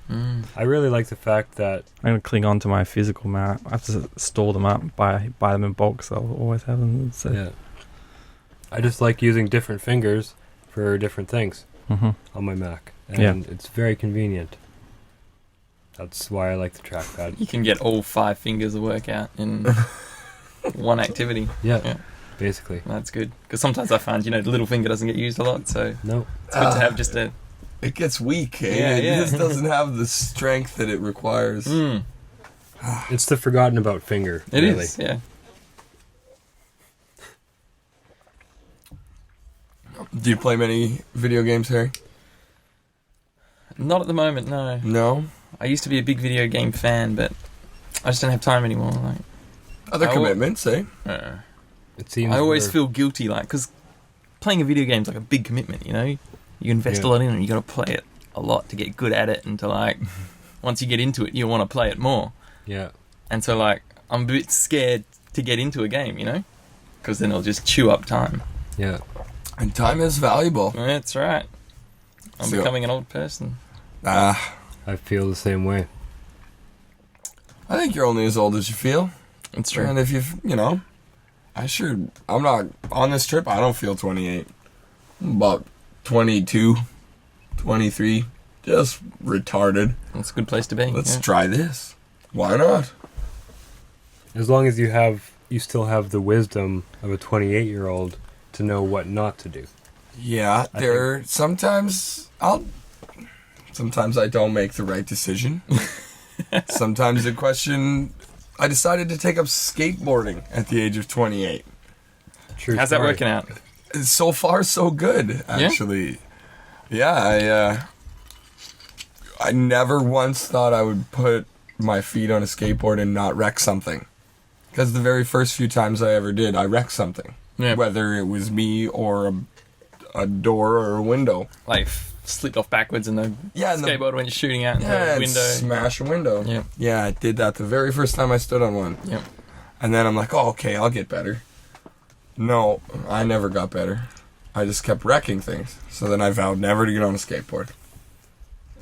I really like the fact that I'm gonna cling on to my physical mouse. I have to store them up, buy them in bulk, so I'll always have them. So. yeah. I just like using different fingers for different things Mm-hmm. on my Mac, and it's very convenient. That's why I like the trackpad. You can get all 5 fingers of workout in one activity. Yeah. Basically. That's good. Because sometimes I find, the little finger doesn't get used a lot, so No. it's good to have just a... It gets weak. Eh? Yeah, yeah. It just doesn't have the strength that it requires. It's the forgotten about finger. It really. is, yeah. Do you play many video games, Harry? Not at the moment, no. No? I used to be a big video game fan, but I just don't have time anymore. Like, Other commitments, eh? It seems. I always we're- feel guilty, like, because playing a video game is like a big commitment, You invest a lot in it, and you got to play it a lot to get good at it, and to, like, once you get into it, you want to play it more. Yeah. And so, like, I'm a bit scared to get into a game, Because then it'll just chew up time. Yeah. And time is valuable. That's right. I'm So- becoming an old person. I I feel the same way. think you're only as old as you feel. It's true. And if I'm not, on this trip, I don't feel 28. I'm about 22, 23. Just retarded. It's a good place to be. Let's yeah. try this. Why not? As long as you still have the wisdom of a 28-year-old to know what not to do. Yeah, sometimes I don't make the right decision. Sometimes I decided to take up skateboarding at the age of 28. True. How's that story. working out? So far, so good, actually. Yeah, I never once thought I would put my feet on a skateboard and not wreck something. Because the very first few times I ever did, I wrecked something. Yeah. Whether it was me or a door or a window. Like, slipped off backwards and the Yeah, and the- skateboard went shooting out into Yeah, the and window. smash a window. Yeah. Yeah, I did that the very first time I stood on one. Yep. And then I'm like, oh, okay, I'll get better. No, I never got better. I just kept wrecking things. So then I vowed never to get on a skateboard.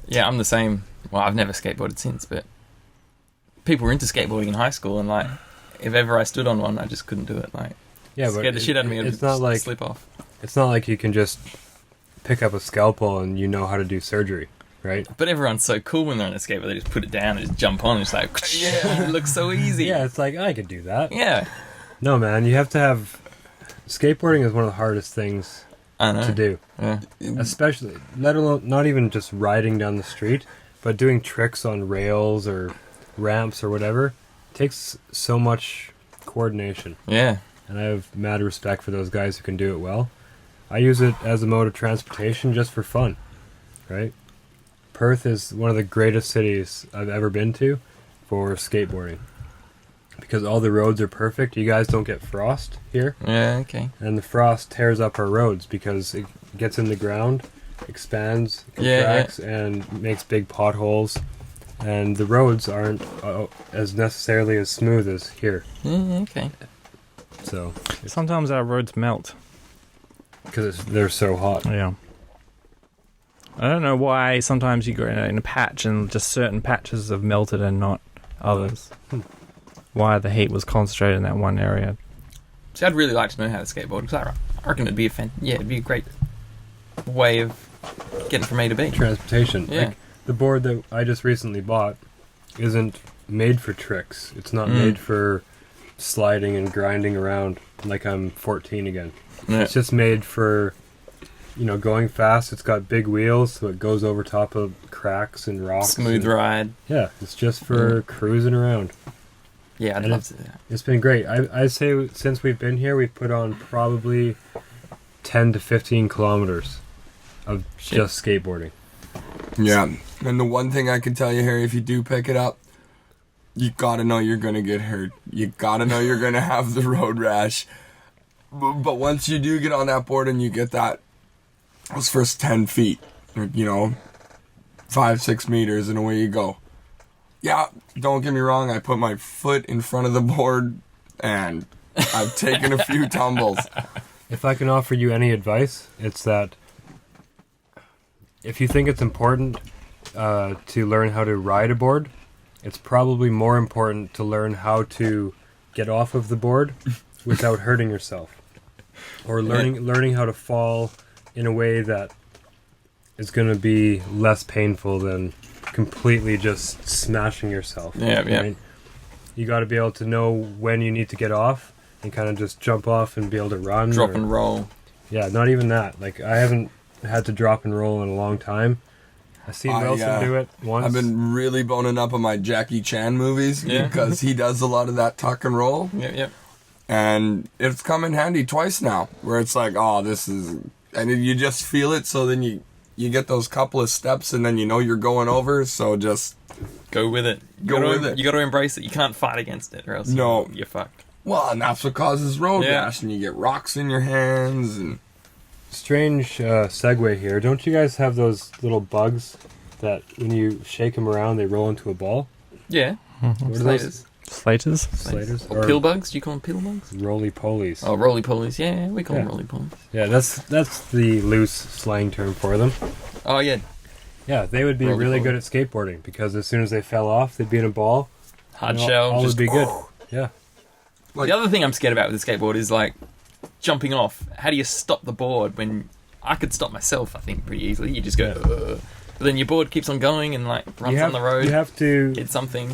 Yeah, I'm the same. Well, I've never skateboarded since, but people were into skateboarding in high school, and, like, if ever I stood on one, I just couldn't do it. Like, Yeah, but scared the shit out of me. It's not like slip off. It's not like you can just pick up a scalpel and you know how to do surgery, right? But everyone's so cool when they're on a skateboard. They just put it down and just jump on. And it's like, yeah, it looks so easy. Yeah, it's like I could do that. Yeah. No, man, you have to have. Skateboarding is one of the hardest things I know. to do, Yeah. especially let alone not even just riding down the street, but doing tricks on rails or ramps or whatever. It takes so much coordination, Yeah. and I have mad respect for those guys who can do it well. I use it as a mode of transportation just for fun, right? Perth is one of the greatest cities I've ever been to for skateboarding. Because all the roads are perfect. You guys don't get frost here. Yeah, okay. And the frost tears up our roads because it gets in the ground, expands, Yeah, contracts, and makes big potholes. And the roads aren't as necessarily as smooth as here. Yeah, okay. So, Sometimes our roads melt. because they're so hot. Yeah. I don't know why sometimes you go in a patch and just certain patches have melted and not others. why the heat was concentrated in that one area. See, I'd really like to know how to skateboard because I reckon it'd be it'd be a great way of getting from A to B. Transportation. Yeah. Like, the board that I just recently bought isn't made for tricks. It's not made for sliding and grinding around like I'm 14 again. Yeah. It's just made for, going fast. It's got big wheels, so it goes over top of cracks and rocks. Smooth ride. Yeah, it's just for cruising around. Yeah, I'd And love to do that. It's been great. I'd say since we've been here, we've put on probably 10 to 15 kilometers of just skateboarding. Yeah. And the one thing I can tell you, Harry, if you do pick it up, you gotta know you're gonna get hurt. You gotta know you're gonna have the road rash. But once you do get on that board and you get those first 10 feet, 5-6 meters, and away you go. Yeah, don't get me wrong, I put my foot in front of the board and I've taken a few tumbles. If I can offer you any advice, it's that if you think it's important to learn how to ride a board, it's probably more important to learn how to get off of the board without hurting yourself. Or learning how to fall in a way that is going to be less painful than completely just smashing yourself. Yeah. Right? You got to be able to know when you need to get off and kind of just jump off and be able to run. Drop and roll. Yeah, not even that. Like, I haven't had to drop and roll in a long time. I've seen Wilson do it once. I've been really boning up on my Jackie Chan movies because he does a lot of that tuck and roll. Yep. And it's come in handy twice now, where it's like, this is... And you just feel it, so then you get those couple of steps, and then you're going over, so just... Go with it. You got to embrace it. You can't fight against it, or else you're fucked. Well, and that's what causes road rash, and you get rocks in your hands, and... Strange segue here. Don't you guys have those little bugs that when you shake them around, they roll into a ball? Yeah. What are those? Slaters? Slaters? Or pill bugs? Do you call them pill bugs? Roly-polies. Oh, roly-polies. Yeah, we call them roly-polies. Yeah, that's the loose slang term for them. Oh, yeah. Yeah, they would be really good at skateboarding because as soon as they fell off, they'd be in a ball. Hard shell. All just would be good. Yeah. The other thing I'm scared about with the skateboard is, like, jumping off. How do you stop the board when... I could stop myself, I think, pretty easily. You just go... Ugh. But then your board keeps on going and, like, runs on the road. You have to... Hit something.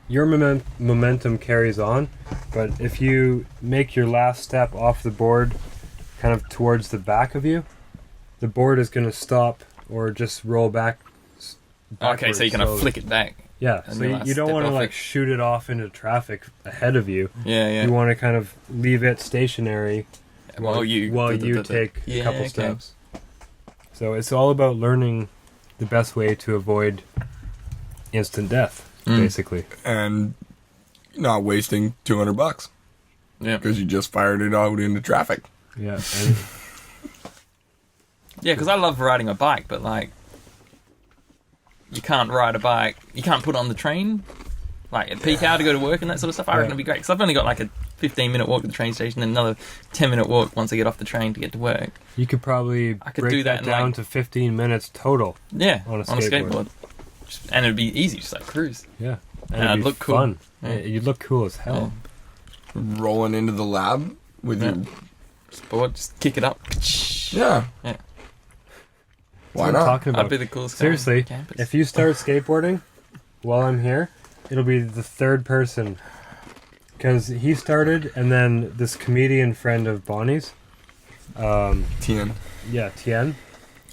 Your momentum carries on, but if you make your last step off the board kind of towards the back of you, the board is going to stop or just roll back. Okay, so you kind of flick it back. Yeah, so you don't want to like shoot it off into traffic ahead of you. Yeah. You want to kind of leave it stationary while you take a couple steps. So it's all about learning the best way to avoid instant death. Basically, and not wasting $200. Yeah, because you just fired it out into traffic. Yeah, because I love riding a bike, but like, you can't ride a bike. You can't put it on the train, like at peak hour to go to work and that sort of stuff. I reckon it'd be great because I've only got like a 15-minute walk to the train station and another 10-minute walk once I get off the train to get to work. You could probably break that down to 15 minutes total. Yeah, on a skateboard. And it'd be easy, just like cruise. Yeah. And it'd look fun. Cool. Yeah. You'd look cool as hell. Yeah. Rolling into the lab with your board, just kick it up. Yeah. Why not? Talking about. I'd be the coolest guy Seriously, on campus. if you start skateboarding while I'm here, it'll be the third person. Because he started, and then this comedian friend of Bonnie's. Tien. Yeah, Tien.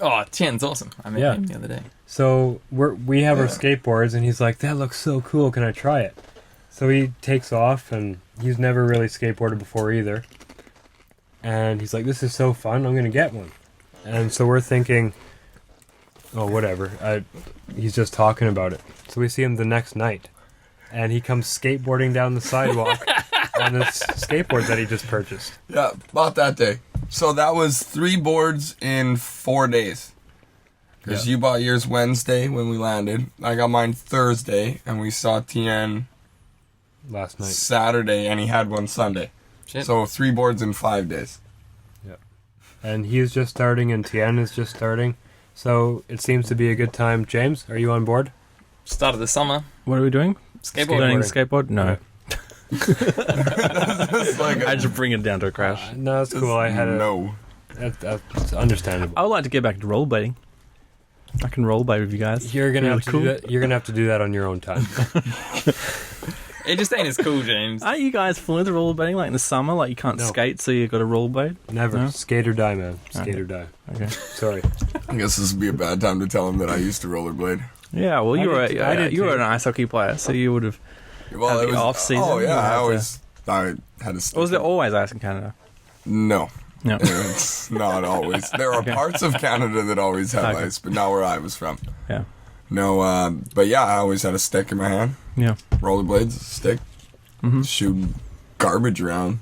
Oh, Tien's awesome. I met him the other day. So we have our skateboards, and he's like, "That looks so cool. Can I try it?" So he takes off, and he's never really skateboarded before either. And he's like, "This is so fun. I'm gonna get one." And so we're thinking, "Oh, whatever." He's just talking about it. So we see him the next night, and he comes skateboarding down the sidewalk on this skateboard that he just purchased. Yeah, about that day. So that was 3 boards in 4 days. Because you bought yours Wednesday when we landed. I got mine Thursday, and we saw Tien last night. Saturday, and he had one Sunday. Shit. So 3 boards in 5 days. Yeah. And he's just starting, and Tien is just starting. So it seems to be a good time. James, are you on board? Start of the summer. What are we doing? Learning skateboard? No. It's like I just bring it down to a crash. No, it's cool. I had a no. That's understandable. I would like to get back to rollerblading. I can rollerblade with you guys. You're gonna Really have to do that. You're gonna have to do that on your own time. It just ain't as cool, James. Aren't you guys fluent with rollerblading? Like in the summer, like you can't No. skate, so you got to rollerblade. Never. No? Skate or die, man. Skate Okay. or die. Okay. Sorry. I guess this would be a bad time to tell him that I used to rollerblade. Yeah, well, I you were did too. I did you were too. an ice hockey player, so you would have. Well, Have it the was off season, Oh you yeah, had I had to. Stick Or was there it. always ice in Canada? No. No. It's not always. There are Okay. parts of Canada that always have Okay. ice, but not where I was from. Yeah. No, but yeah, I always had a stick in my hand. Yeah. Rollerblades, stick, Mhm. shoot garbage around.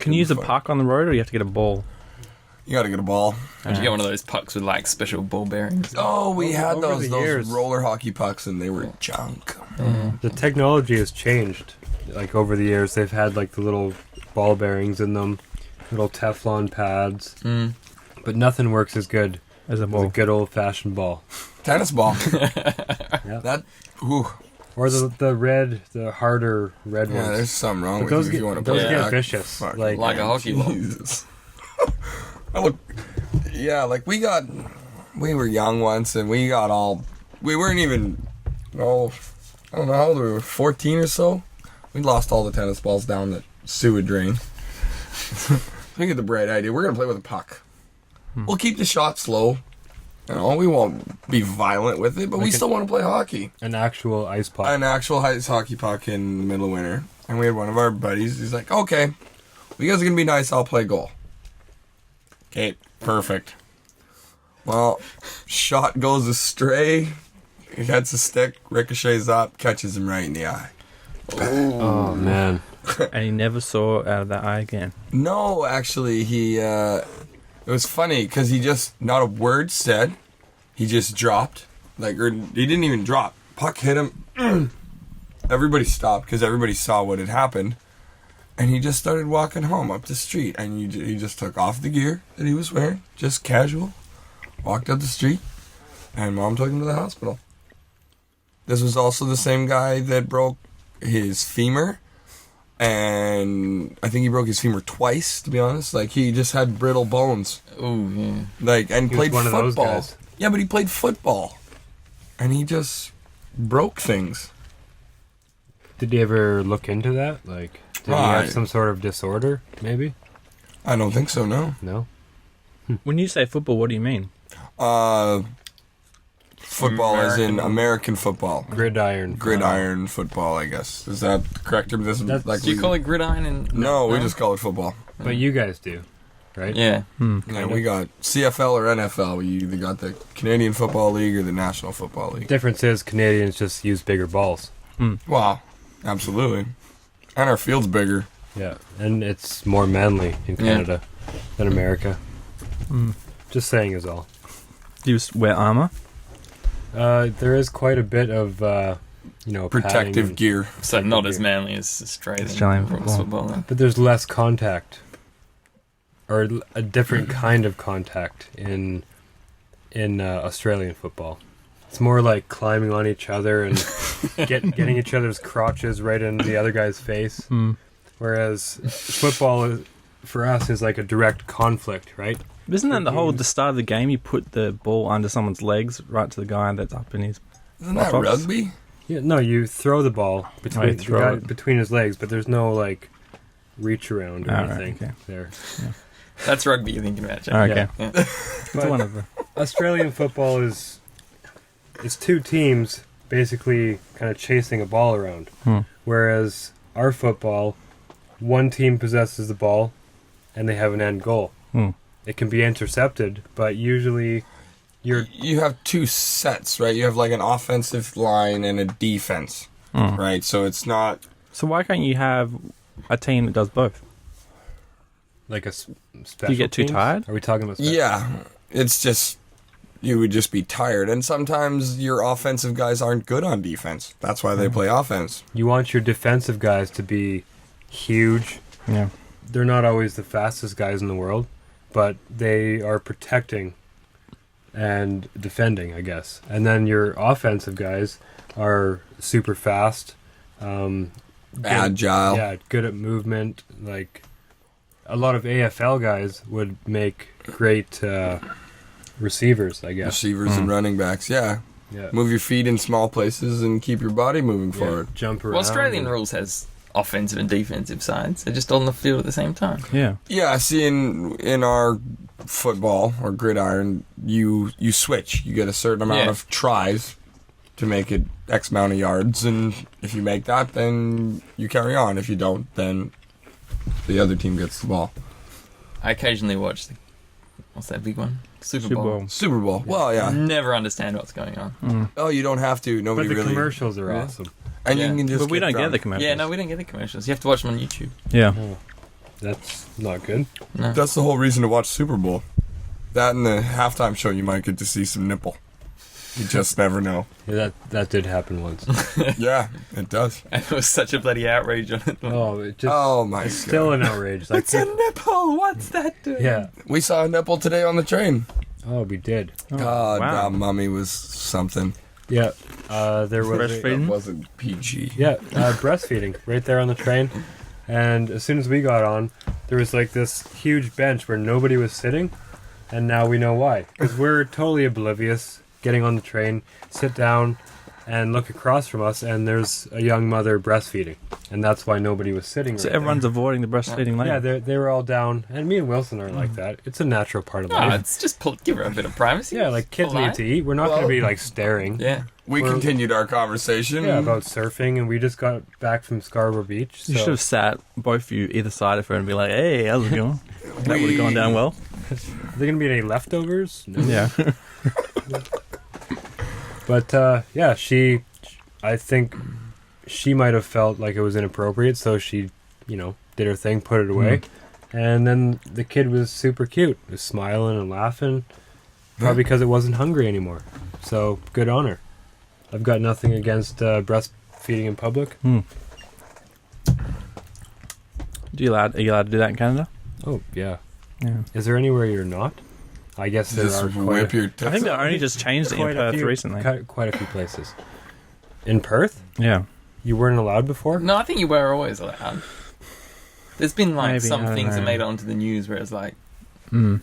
Can you use a Fun. puck on the road, or you have to get a ball? You got to get a ball. Did you get one of those pucks with like special ball bearings? Oh, we had Over those the years. roller hockey pucks, and they were junk. The technology has changed. Like over the years, they've had like the little ball bearings in them, little Teflon pads, Mm. but nothing works as good As a as a ball. good old-fashioned ball. Tennis ball. Yeah. That. Ooh. Or the harder red Yeah, ones. there's something wrong But with those you if get, you want to those play Yeah. get back. vicious. Fuck. Like, Like a hockey ball. Jesus. I look. Yeah, like we were young once, and we weren't even. Oh, I don't know how old we were. 14 or so. We lost all the tennis balls down the sewage drain. We get the bright idea. We're gonna play with a puck. We'll keep the shot slow. You know, we won't be violent with it, but we Like still want to play hockey. an actual ice puck. An actual ice hockey puck in the middle of winter. And we had one of our buddies. He's like, okay, well, you guys are going to be nice. I'll play goal. Okay, perfect. Well, shot goes astray. He hits a stick, ricochets up, catches him right in the eye. Oh man. And he never saw out of that eye again. No, actually, it was funny because he just, not a word said. He just dropped. Or he didn't even drop. Puck hit him. Everybody stopped because everybody saw what had happened. And he just started walking home up the street. And he just took off the gear that he was wearing, just casual. Walked up the street. And Mom took him to the hospital. This was also the same guy that broke his femur. And I think he broke his femur twice, to be honest. Like, he just had brittle bones. Oh yeah. And He was played one of those football. guys. Yeah, but he played football. And he just broke things. Did you ever look into that? Like, did he I- have some sort of disorder? Maybe. I don't think so, no. No. When you say football, what do you mean? Football as in American football. Gridiron. Football, I guess. Is that correct? Or this is That's- like Do you call it gridiron? And No, we just call it football. But you guys do, right? Yeah. Yeah, we got CFL or NFL. We either got the Canadian Football League or the National Football League. Difference is Canadians just use bigger balls. Wow, absolutely. And our field's bigger. Yeah, and it's more manly in Yeah. Canada than America. Just saying is all. Do you wear armor? There is quite a bit of, padding Protective and- gear. So not as manly as Australian Australian football. then. But there's less contact, or a different kind of contact in Australian football. It's more like climbing on each other and getting each other's crotches right in the other guy's face. Whereas football, for us, is like a direct conflict, right? Isn't that the start of the game? You put the ball under someone's legs, right to the guy that's up in his. Isn't that Buttocks. rugby? Yeah, no, you throw the ball between the throw guy, it. between his legs, but there's no like reach around or Ah, right, anything okay. there. That's rugby you're thinking about, Jack. Oh, okay. Yeah. It's one of the. Australian football is two teams basically kind of chasing a ball around, whereas our football, one team possesses the ball, and they have an end goal. It can be intercepted, but usually You have two sets, right? You have like an offensive line and a defense, right? So it's not. So why can't you have a team that does both? like a special. Do you get too teams? tired? Are we talking about? Special? Yeah, it's just you would just be tired, and sometimes your offensive guys aren't good on defense. That's why they play offense. You want your defensive guys to be huge. Yeah. They're not always the fastest guys in the world, but they are protecting and defending, I guess. And then your offensive guys are super fast, Agile. Yeah, good at movement. Like a lot of AFL guys would make great receivers, I guess. Receivers and running backs, yeah. Yeah. Move your feet in small places and keep your body moving forward. Jump around. Well, Australian rules has offensive and defensive sides. They're just on the field at the same time. Yeah. Yeah, see, in our football or gridiron, you switch. You get a certain amount of tries to make it X amount of yards, and if you make that, then you carry on. If you don't, then the other team gets the ball. I occasionally watch what's that big one? Super Bowl. Super Bowl. Well, yeah. Never understand what's going on. Oh, you don't have to. But Nobody the really. commercials are awesome. And Yeah. you can just. But we don't get drunk. the commercials. Yeah, no, we don't get the commercials. You have to watch them on YouTube. Yeah. Oh, that's not good. No. That's the whole reason to watch Super Bowl. That and the halftime show, you might get to see some nipple. You just never know. Yeah, that did happen once. Yeah, it does. And there was such a bloody outrage on it. Oh, it just Oh my it's god! still an outrage. Like It's a nipple! What's that doing? yeah. We saw a nipple today on the train. Oh, we did. Oh, God, wow. that mummy was something. Yeah. There was Breastfeeding? That wasn't PG. yeah breastfeeding right there on the train, and as soon as we got on, there was like this huge bench where nobody was sitting, and now we know why. Because we're totally oblivious. Getting on the train, sit down, and look across from us, and there's a young mother breastfeeding, and that's why nobody was sitting. So right everyone's avoiding the breastfeeding there. lane. Yeah, they were all down, and me and Wilson are like that. It's a natural part of Oh, life. it's just give her a bit of privacy. Yeah, like kids Polite. need to eat. We're not going to be like staring. Yeah. We Well- continued our conversation. Yeah, about surfing, and we just got back from Scarborough Beach. You so- should have sat both of you either side of her and be like, "Hey, how's it going?" That would have gone down well. Are there going to be any leftovers? No. Yeah. But yeah, I think she might have felt like it was inappropriate, so she, did her thing, put it away. And then the kid was super cute, was smiling and laughing, probably because it wasn't hungry anymore. So good on her. I've got nothing against breastfeeding in public. Are you allowed to do that in Canada? Oh yeah. Yeah. Is there anywhere you're not? I guess there Just are whip your tits I think they out. only just changed it in Perth recently. Quite a few places. In Perth, Yeah. you weren't allowed before. No, I think you were always allowed. There's been like Maybe, some I don't things that know. made it onto the news where it's like Mm.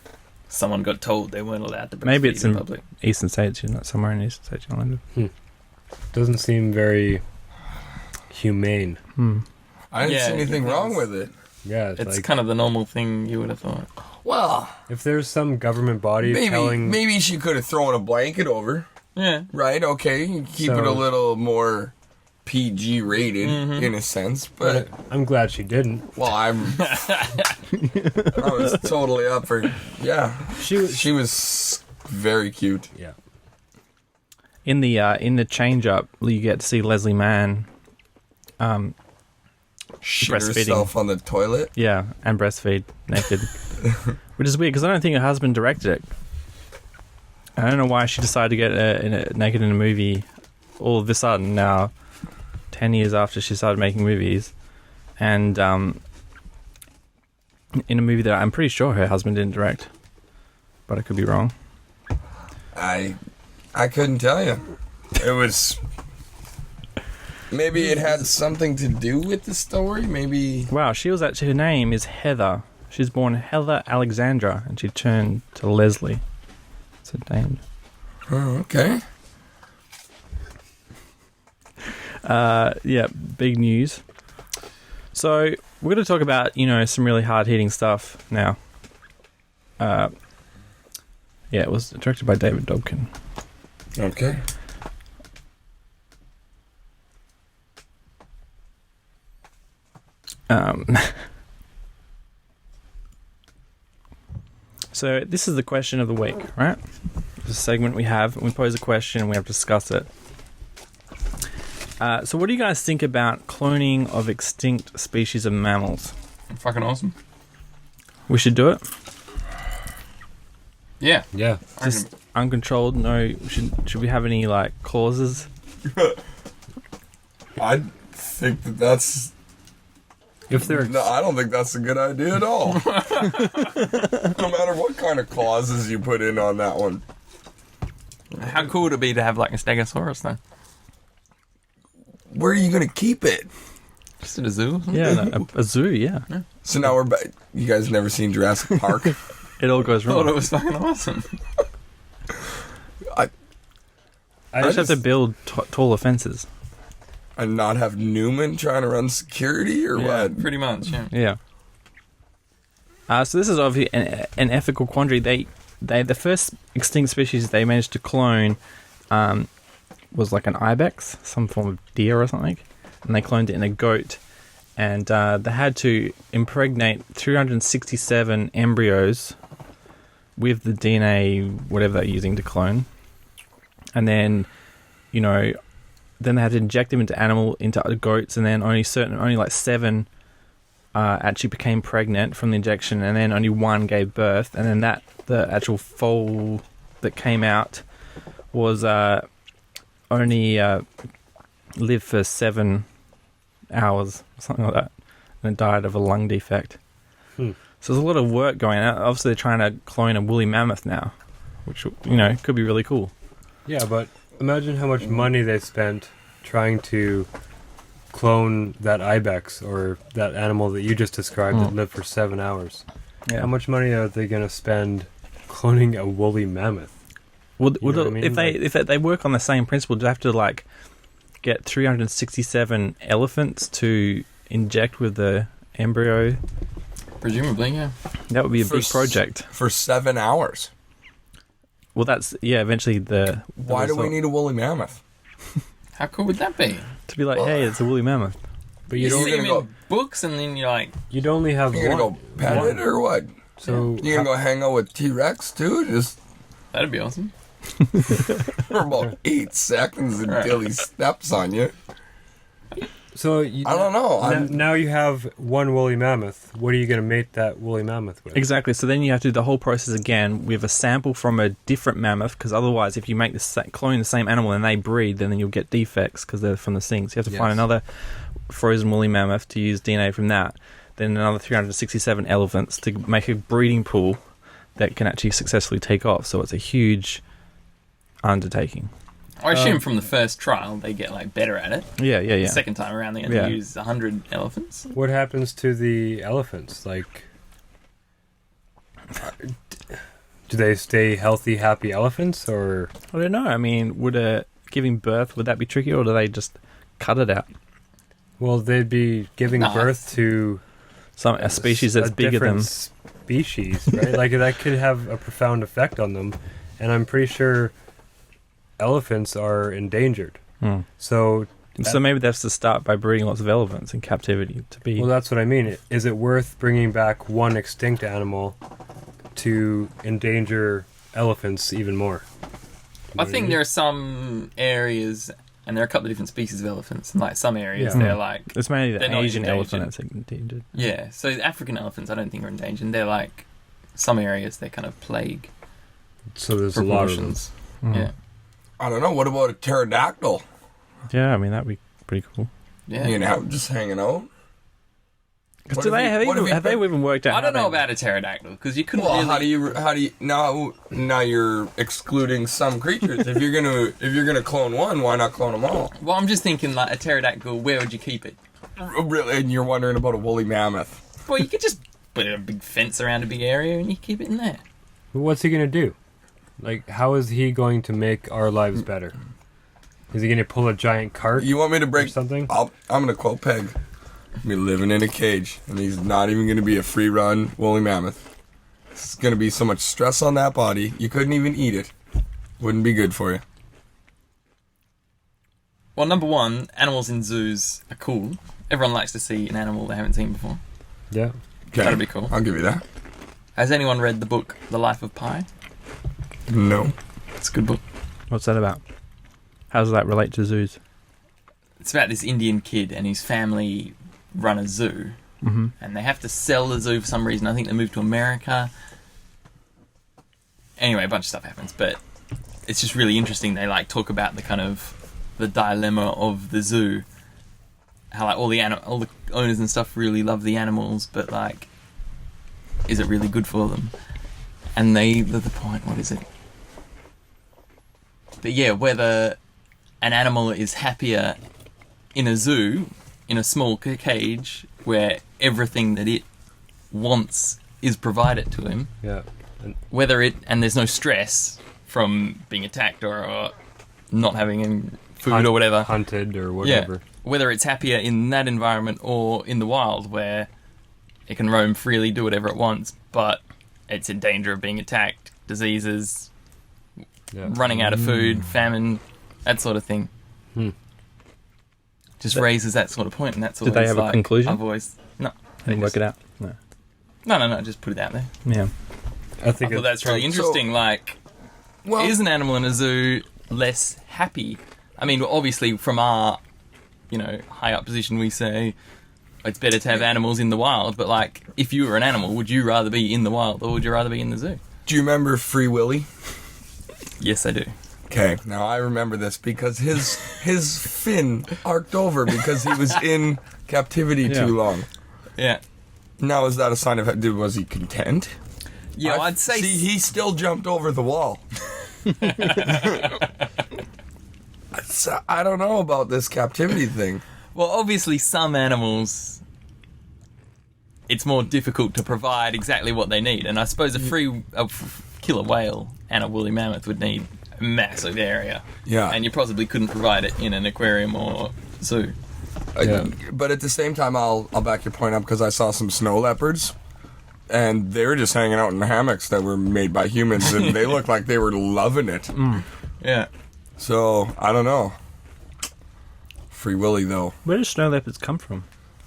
someone got told they weren't allowed to breastfeed Maybe it's in in public. Eastern States. You're not somewhere in Eastern States. You're not. Doesn't seem very humane. I didn't Yeah, see anything it wrong was- with it. Yeah, It's like kind of the normal thing you would have thought. Well, if there's some government body telling maybe she could have thrown a blanket over. Yeah. Right? Okay, you keep So- it a little more PG rated in a sense, but I'm glad she didn't. well, I was totally up for She was very cute. Yeah. In the change up, you get to see Leslie Mann. Shit Breastfeeding. herself on the toilet. Yeah, and breastfeed naked, which is weird because I don't think her husband directed it. I don't know why she decided to get naked in a movie all of a sudden now, 10 years after she started making movies, and in a movie that I'm pretty sure her husband didn't direct, but I could be wrong. I couldn't tell you. It was maybe it had something to do with the story. Maybe Wow, she was actually, her name is Heather. She's born Heather Alexandra, and she turned to Leslie. It's her name. oh, okay. Yeah, big news. So we're going to talk about some really hard hitting stuff now. Yeah, it was directed by David Dobkin. Okay. So this is the question of the week, right? This is a segment we have, and we pose a question and we have to discuss it. So what do you guys think about cloning of extinct species of mammals? Fucking awesome. We should do it. Yeah. Yeah. Just uncontrolled. No. Should we have any clauses? I think that's. If they're No, I don't think that's a good idea at all. No matter what kind of clauses you put in on that one. How cool would it be to have like a stegosaurus though? where are you gonna keep it? Just in a zoo. Yeah, a zoo. Yeah, So now we're back. You guys never seen Jurassic Park? it all goes I thought it wrong. was fucking awesome. I just have to build taller fences. And not have Newman trying to run security or Yeah. what? Pretty much, yeah. Yeah. So this is obviously an ethical quandary. They the first extinct species they managed to clone was like an ibex, some form of deer or something, and they cloned it in a goat, and they had to impregnate 367 embryos with the DNA, whatever they're using to clone, and then, then they had to inject them into other goats, and then only like 7 actually became pregnant from the injection, and then only 1 gave birth, and then the actual foal that came out was only lived for 7 hours, something like that, and it died of a lung defect. So there's a lot of work going on. Obviously, they're trying to clone a woolly mammoth now, which could be really cool. Yeah, but imagine how much money they spent trying to clone that ibex or that animal that you just described that lived for 7 hours. Yeah. How much money are they going to spend cloning a woolly mammoth? Would You know what I mean? if they work on the same principle, do they have to get 367 elephants to inject with the embryo? Presumably, yeah. That would be a big project. For 7 hours. Well, that's eventually the Why do we result. need a woolly mammoth? How cool would that be? To be like, hey, it's a woolly mammoth. But You you see don't. You're them gonna in books, and then you're like, You'd only have You gonna one. go pet it or what? So You gonna go hang out with T-Rex too? Just that'd be awesome. for about 8 seconds until he steps on you. So you, I don't know. Now you have one woolly mammoth. What are you going to mate that woolly mammoth with? Exactly. So then you have to do the whole process again with a sample from a different mammoth, because otherwise, if you make clone the same animal and they breed, then you'll get defects because they're from the thing. So you have to find another frozen woolly mammoth to use DNA from that. Then another 367 elephants to make a breeding pool that can actually successfully take off. So it's a huge undertaking. I assume from the first trial they get better at it. Yeah. The second time around they had to use 100 elephants. What happens to the elephants? Do they stay healthy, happy elephants, or? I don't know. I mean, giving birth, would that be tricky, or do they just cut it out? Well, they'd be giving birth to A species that's bigger than... species, right? That could have a profound effect on them, and I'm pretty sure elephants are endangered. So maybe that's to start by breeding lots of elephants in captivity to be... Well, that's what I mean. Is it worth bringing back one extinct animal to endanger elephants even more? I think there are some areas, and there are a couple of different species of elephants, and some areas they're It's mainly the they're not Asian endangered. elephant that's endangered. Yeah, so the African elephants I don't think are endangered. They're some areas they're kind of plague So there's a lot of them. proportions. Mm. Yeah. I don't know. What about a pterodactyl? Yeah, I mean, that'd be pretty cool. Yeah. You know, just hanging out. What Do if they you- have what if you they put- even worked out? I don't how know they- about a pterodactyl because you couldn't Well, really. how do you now you're excluding some creatures. if you're gonna clone one, why not clone them all? Well, I'm just thinking a pterodactyl. Where would you keep it? Really, and you're wondering about a woolly mammoth. Well, you could just put a big fence around a big area and you keep it in there. But what's he going to do? How is he going to make our lives better? Is he going to pull a giant cart You want me to or break something? I'm gonna quote Peg. Be living in a cage, and he's not even gonna be a free run woolly mammoth. It's gonna be so much stress on that body, you couldn't even eat it. Wouldn't be good for you. Well, number one, animals in zoos are cool. Everyone likes to see an animal they haven't seen before. Yeah. Okay, That'd be cool. I'll give you that. Has anyone read the book The Life of Pi? No. It's a good book. What's that about? How does that relate to zoos? It's about this Indian kid and his family run a zoo. Mm-hmm. And they have to sell the zoo for some reason. I think they moved to America. Anyway, a bunch of stuff happens, but it's just really interesting. They talk about the kind of the dilemma of the zoo. How all the owners and stuff really love the animals, but is it really good for them? And the point, what is it? But yeah, whether an animal is happier in a zoo, in a small cage, where everything that it wants is provided to him. Yeah. And there's no stress from being attacked or not having any food or whatever. Hunted or whatever. Yeah. Whether it's happier in that environment or in the wild, where it can roam freely, do whatever it wants, but it's in danger of being attacked, diseases, running out of food, famine, that sort of thing. Just raises that sort of point, and that's always Did they have a conclusion? I've always Didn't work it out. No. No, just put it out there. Yeah. I think thought that's really interesting. Is an animal in a zoo less happy? I mean, obviously, from our, high up position, we say it's better to have animals in the wild. But if you were an animal, would you rather be in the wild or would you rather be in the zoo? Do you remember Free Willy? Yes, I do. Okay, now I remember this because his fin arced over because he was in captivity too long. Yeah. Now, is that a sign of... was he content? Yeah, I'd say... See, he still jumped over the wall. I don't know about this captivity thing. Well, obviously, some animals, it's more difficult to provide exactly what they need. And I suppose a killer whale and a woolly mammoth would need a massive area. Yeah. And you possibly couldn't provide it in an aquarium or zoo. But at the same time, I'll back your point up because I saw some snow leopards, and they were just hanging out in hammocks that were made by humans, and they looked like they were loving it. Yeah. So, I don't know. Free Willy, though. Where do snow leopards come from?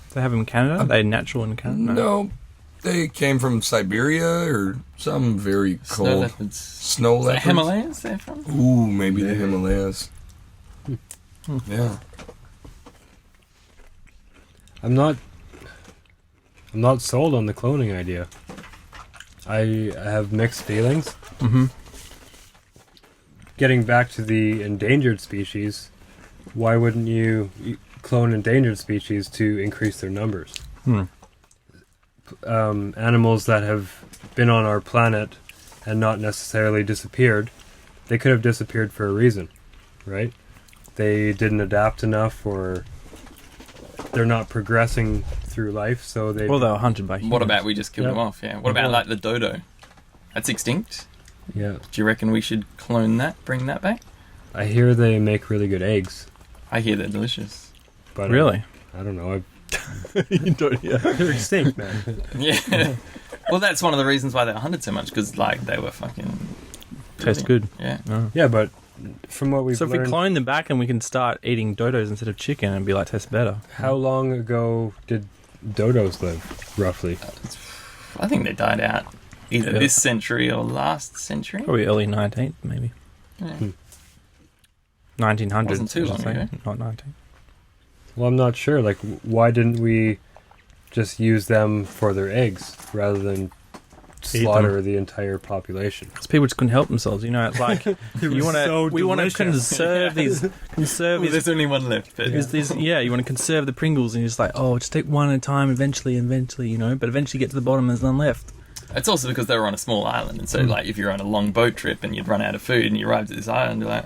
Do they have them in Canada? Are they natural in Canada? No. They came from Siberia or some very cold... Snow leopards. Snow Is leopards? that Himalayas they're from? Ooh, maybe the Himalayas. Yeah. I'm not sold on the cloning idea. I have mixed feelings. Getting back to the endangered species, why wouldn't you clone endangered species to increase their numbers? Animals that have been on our planet and not necessarily disappeared, they could have disappeared for a reason, right? They didn't adapt enough, or they're not progressing through life, so they... Well, they were hunted by humans. What about we just killed them off, yeah? What about, the dodo? That's extinct? Yeah. Do you reckon we should clone that, bring that back? I hear they make really good eggs. I hear they're delicious. But Really? I don't know. You don't, yeah. They're extinct, man. Yeah. Well, that's one of the reasons why they were hunted so much, because, they were fucking... Tastes good. Yeah. Yeah, but from what we've So if learned... we clone them back and we can start eating dodos instead of chicken and be like, tastes better. How long ago did dodos live, roughly? I think they died out either this century or last century. Probably early 19th, maybe. Yeah. 1900s. Wasn't too I should long say, ago. Not 19. Well, I'm not sure. Why didn't we just use them for their eggs rather than slaughter the entire population? Because people just couldn't help themselves, It's like we want to conserve these. There's only one left. But you want to conserve the Pringles, and you're just like, just take one at a time. Eventually, but eventually get to the bottom, there's none left. It's also because they were on a small island, and so if you're on a long boat trip and you'd run out of food and you arrived at this island, you're like,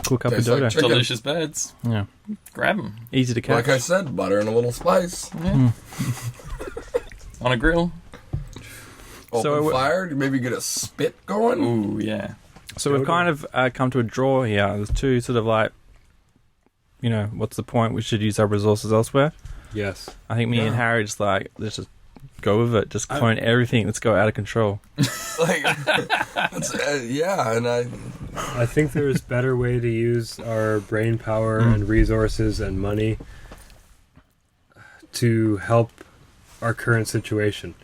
Cook up a Tastes like dodo. chicken. delicious birds. Yeah, Grab them. easy to catch. Like I said, butter and a little spice. Yeah. On a grill. Open fire, maybe get a spit going. Ooh, yeah. So we've kind of come to a draw here. There's two sort of what's the point? We should use our resources elsewhere. Yes. I think me and Harry just let's just go with it. Just clone everything. Let's go out of control. And I think there's better way to use our brain power and resources and money to help our current situation.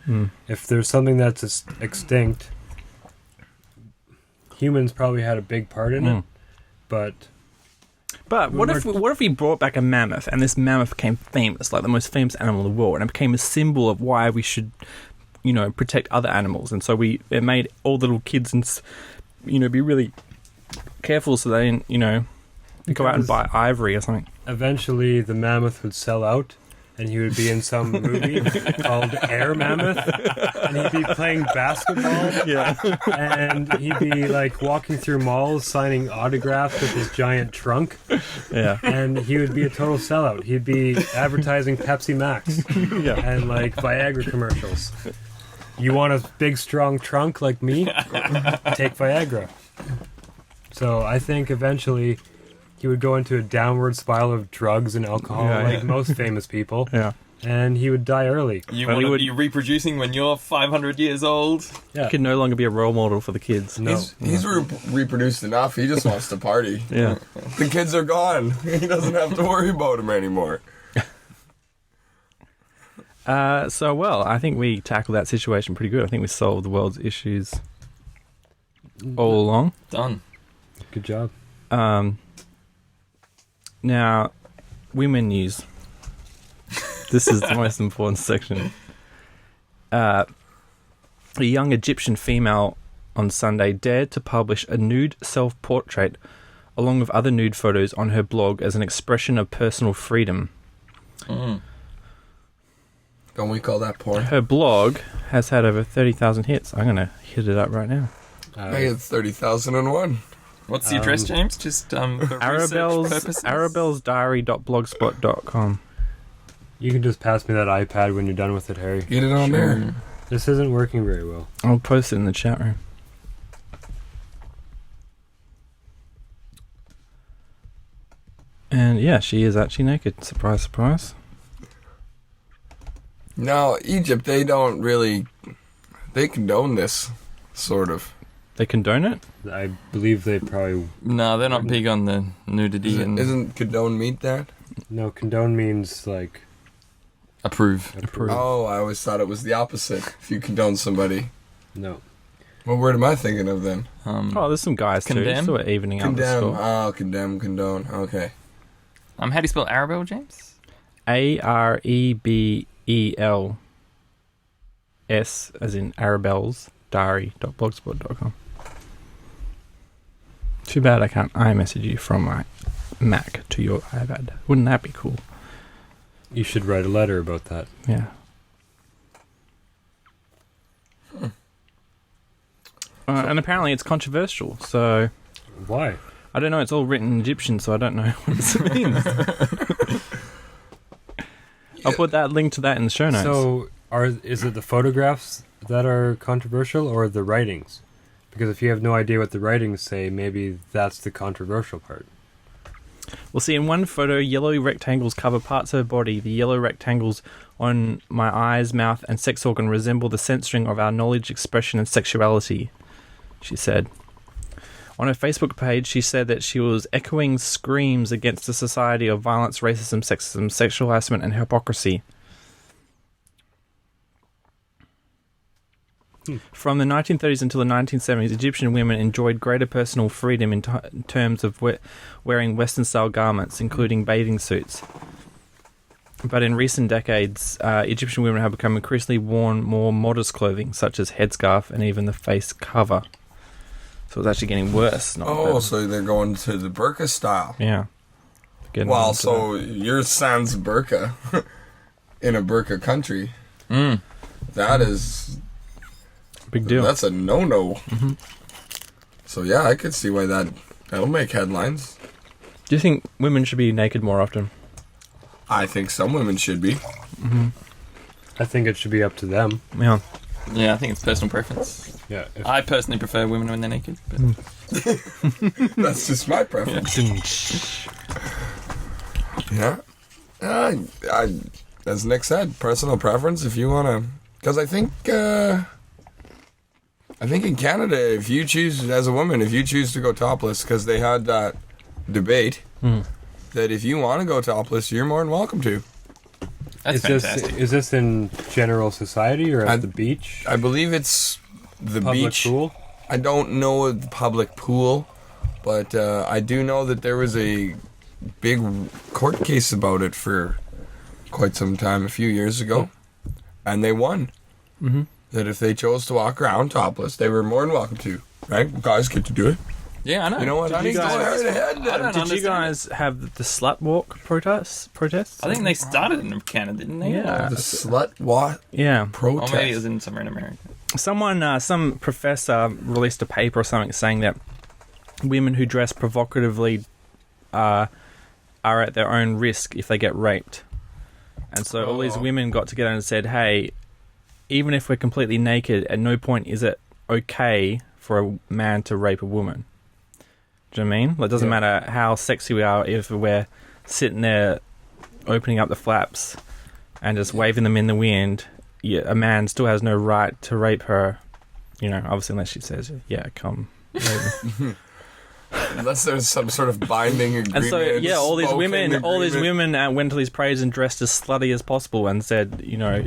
If there's something that's extinct, humans probably had a big part in it, but what if we brought back a mammoth, and this mammoth became famous, like the most famous animal in the world, and it became a symbol of why we should, protect other animals, and so it made all the little kids and be really careful so they didn't, go out and buy ivory or something. eventually the mammoth would sell out, and he would be in some movie called Air Mammoth, and he'd be playing basketball, Yeah. and he'd be like walking through malls signing autographs with his giant trunk, Yeah. and he would be a total sellout. He'd be advertising Pepsi Max Yeah. and like Viagra commercials. You want a big strong trunk like me? Take Viagra. So I think eventually he would go into a downward spiral of drugs and alcohol, Yeah, like yeah. most famous people, Yeah. and he would die early. You Well, want he to would- be reproducing when you're 500 years old? Yeah. He can no longer be a role model for the kids. No. He's reproduced enough. He just wants to party. Yeah. The kids are gone. He doesn't have to worry about them anymore. Well, I think we tackled that situation pretty good. I think we solved the world's issues all along. Done. Good job. Now, women news. This is the most important section. A young Egyptian female on Sunday dared to publish a nude self-portrait along with other nude photos on her blog as an expression of personal freedom. Mm. Don't we call that porn? Her blog has had over 30,000 hits. I'm going to hit it up right now. Hey, it's 30,001. What's the address, James? Just for research purposes? arabellsdiary.blogspot.com. You can just pass me that iPad when you're done with it, Harry. Get it on there. This isn't working very well. I'll post it in the chat room. And yeah, she is actually naked. Surprise, surprise. No, Egypt, they don't really... They condone this, sort of. They condone it? I believe they probably... No, they're not big on the nudity and Isn't condone meat that? No, condone means like... approve. Approve. Oh, I always thought it was the opposite. If you condone somebody. No. What word am I thinking of then? Oh, there's some guys Condemn? too. So we're evening out the Condemn. score. Oh, condone. Okay. How do you spell Arabelle, James? Arebels, as in Arabelle's diary.blogspot.com. Too bad I can't iMessage you from my Mac to your iPad. Wouldn't that be cool? You should write a letter about that. Yeah. And apparently it's controversial, so Why? I don't know. It's all written in Egyptian, so I don't know what it means. I'll put that link to that in the show notes. So, is it the photographs that are controversial or the writings? Because if you have no idea what the writings say, maybe that's the controversial part. We'll see in one photo, yellow rectangles cover parts of her body. The yellow rectangles on my eyes, mouth, and sex organ resemble the censoring of our knowledge, expression, and sexuality, she said. On her Facebook page, she said that she was echoing screams against a society of violence, racism, sexism, sexual harassment, and hypocrisy. From the 1930s until the 1970s, Egyptian women enjoyed greater personal freedom in terms of wearing Western-style garments, including bathing suits. But in recent decades, Egyptian women have become increasingly worn more modest clothing, such as headscarf and even the face cover. So it's actually getting worse. Not Oh, better. so they're going to the burqa style. Yeah. Getting Well, onto so your sans burqa in a burqa country, Mm. that is... that. Big deal. That's a no-no. So yeah, I could see why that'll make headlines. Do you think women should be naked more often? I think some women should be. I think it should be up to them. Yeah. Yeah, I think it's personal preference. Yeah. If, I personally prefer women when they're naked. But That's just my preference. Yeah. As Nick said, personal preference. If you want to, because I think in Canada, if you choose as a woman, if you choose to go topless, because they had that debate that if you want to go topless, you're more than welcome to. that's fantastic. is this in general society or at I- the beach? I believe it's the Public beach. pool? I don't know the public pool, but I do know that there was a big court case about it for quite some time, a few years ago, and they won. Mm-hmm. That if they chose to walk around topless, they were more than welcome to. Right? Guys get to do it. Yeah, I know. You know what? Did Honey, you go guys- right ahead. I don't Did you understand guys have the slut walk protests? I think they started in Canada, didn't they? Yeah. The slut walk Yeah. Or protest. maybe it was in somewhere in America. Someone, some professor released a paper or something saying that women who dress provocatively are at their own risk if they get raped. And so all these women got together and said, hey, even if we're completely naked, at no point is it okay for a man to rape a woman. Do you know what I mean? It doesn't matter how sexy we are if we're sitting there opening up the flaps and just waving them in the wind. Yeah, a man still has no right to rape her, you know, obviously unless she says, yeah, come rape me. Unless there's some sort of binding agreement. And so, yeah, all these spoken women went to these parades and dressed as slutty as possible and said, you know,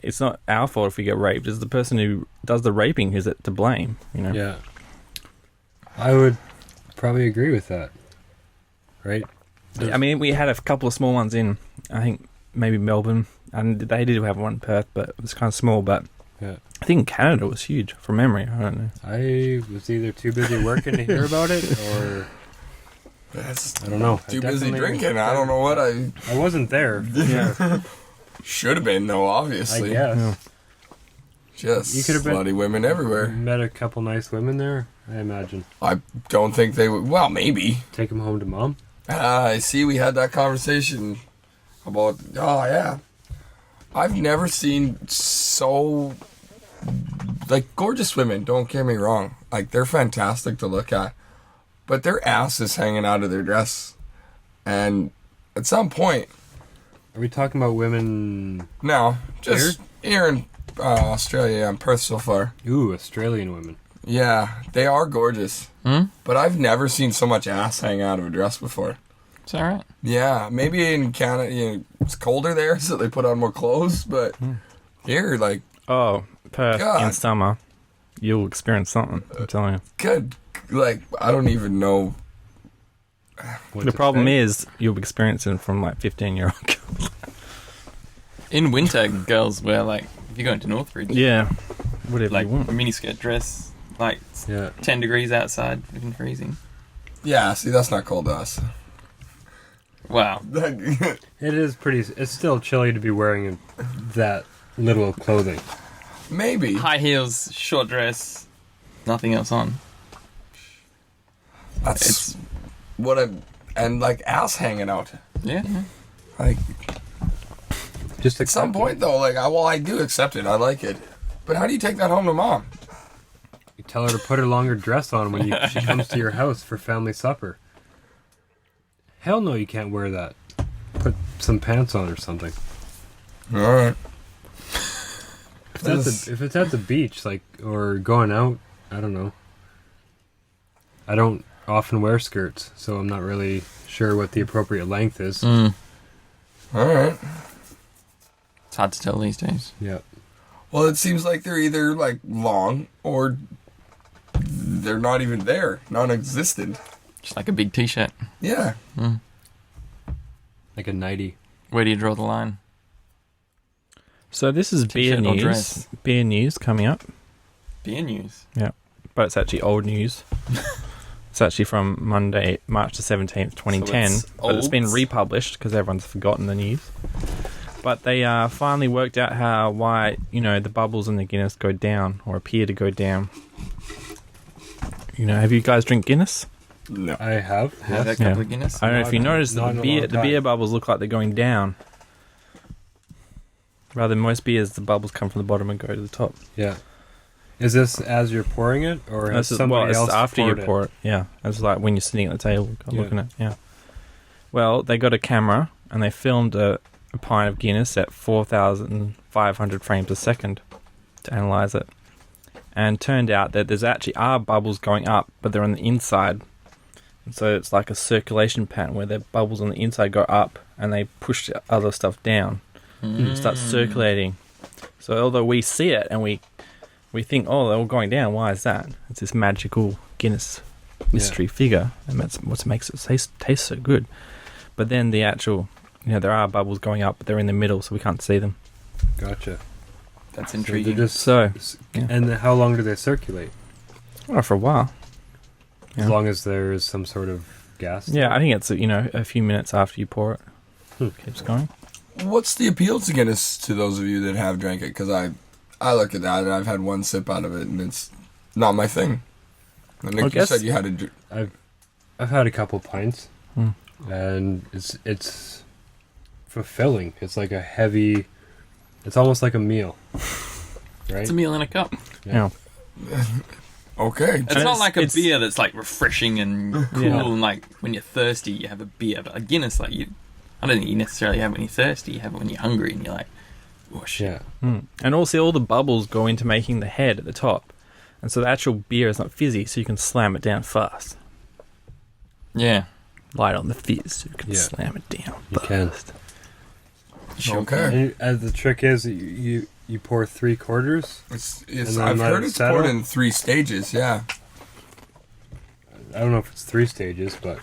it's not our fault if we get raped. It's the person who does the raping who's to blame, you know? Yeah. I would probably agree with that. Right? I mean, we had a couple of small ones in, I think, maybe Melbourne. And they did have one in Perth, but it was kind of small. But Yeah. I think Canada was huge, from memory. I don't know. I was either too busy working to hear about it, or That's I don't know. too I busy definitely- drinking. I don't know what I I wasn't there. Yeah. should have been, though, I obviously. guess. Yeah. Just You could have been- slutty women everywhere. Met a couple nice women there, I imagine. I don't think they would. Well, maybe. Take them home to mom. I see we had that conversation about, oh, yeah. I've never seen so, like, gorgeous women, don't get me wrong. Like, they're fantastic to look at. But their ass is hanging out of their dress. And at some point, Are we talking about women? no, just here in Australia, I'm Perth so far. Ooh, Australian women. Yeah, they are gorgeous. But I've never seen so much ass hang out of a dress before. Is that right? Yeah, maybe in Canada, you know, it's colder there, so they put on more clothes. But here, like, Oh, Perth God. in summer, you'll experience something, I'm telling you. good, like, I don't even know. What The to problem say? is you'll experience it from like 15-year-old girls. In winter, girls wear, like, if you're going to Northridge, Yeah, whatever like, you want. miniskirt dress, like, Yeah. 10 degrees outside, freaking freezing. Yeah, see, that's not cold to us. Wow. It is pretty. It's still chilly to be wearing that little clothing. Maybe. High heels, short dress, nothing else on. That's It's, what I'm. And, like, ass hanging out. yeah. Like, Just at some point, though, like, I do accept it. I like it. But how do you take that home to mom? you tell her to put her longer dress on when she comes to your house for family supper. Hell no, you can't wear that. Put some pants on or something. All right. If it's at the beach, like, or going out, I don't know. I don't often wear skirts, so I'm not really sure what the appropriate length is. All right. It's hard to tell these days. Yeah. Well, it seems like they're either, like, long or they're not even there, non-existent. Just like a big t-shirt. Yeah. Like a nightie. Where do you draw the line? So this is beer T-shirt or news. dress? Beer news coming up. Beer news. But it's actually old news. It's actually from Monday, March the 17th, 2010. it's But it's been old? republished because everyone's forgotten the news. But they finally worked out why, you know, the bubbles in the Guinness go down or appear to go down. You know, have you guys drink Guinness? No. I have. Have yes. a couple Yeah. of Guinness. I don't know if you Not- noticed not that in the a beer, long the beer time. bubbles look like they're going down. Rather than most beers, the bubbles come from the bottom and go to the top. Yeah. Is this as you're pouring it, or has This is, somebody it's else after you poured pour it. Yeah, it's like when you're sitting at the table Yeah. looking at it. Yeah. Well, they got a camera and they filmed a pint of Guinness at 4,500 frames a second to analyze it, and turned out that there's actually are bubbles going up, but they're on the inside. And so it's like a circulation pattern where the bubbles on the inside go up and they push the other stuff down. It starts circulating. So although we see it and we think, oh, they're all going down, why is that? It's this magical Guinness mystery figure, and that's what makes it taste so good. But then the actual, you know, there are bubbles going up, but they're in the middle, so we can't see them. Gotcha. That's So intriguing. they're just, So, yeah. And how long do they circulate? Oh, for a while. As Yeah. long as there is some sort of gas. Yeah, I think it's a few minutes after you pour it. Keeps going. What's the appeal to Guinness to those of you that have drank it? Because I look at that and I've had one sip out of it and it's not my thing. And Nick, you said you had to. I've had a couple pints, Hmm. and it's fulfilling. It's like a heavy. It's almost like a meal, right? It's a meal in a cup. Yeah. Okay. It's not like a it's- beer that's like refreshing and cool, Yeah. and like when you're thirsty, you have a beer. But a Guinness, like I don't think you necessarily have it when you're thirsty. You have it when you're hungry, and you're like, oh shit. Yeah. And also, all the bubbles go into making the head at the top, and so the actual beer is not fizzy, so you can slam it down fast. Yeah. Light on the fizz, so you can Yeah. slam it down. You can. Sure. Okay. And the trick is you pour 3/4. It's And then I've let heard it it's settle? poured in 3 stages. Yeah. I don't know if it's 3 stages, but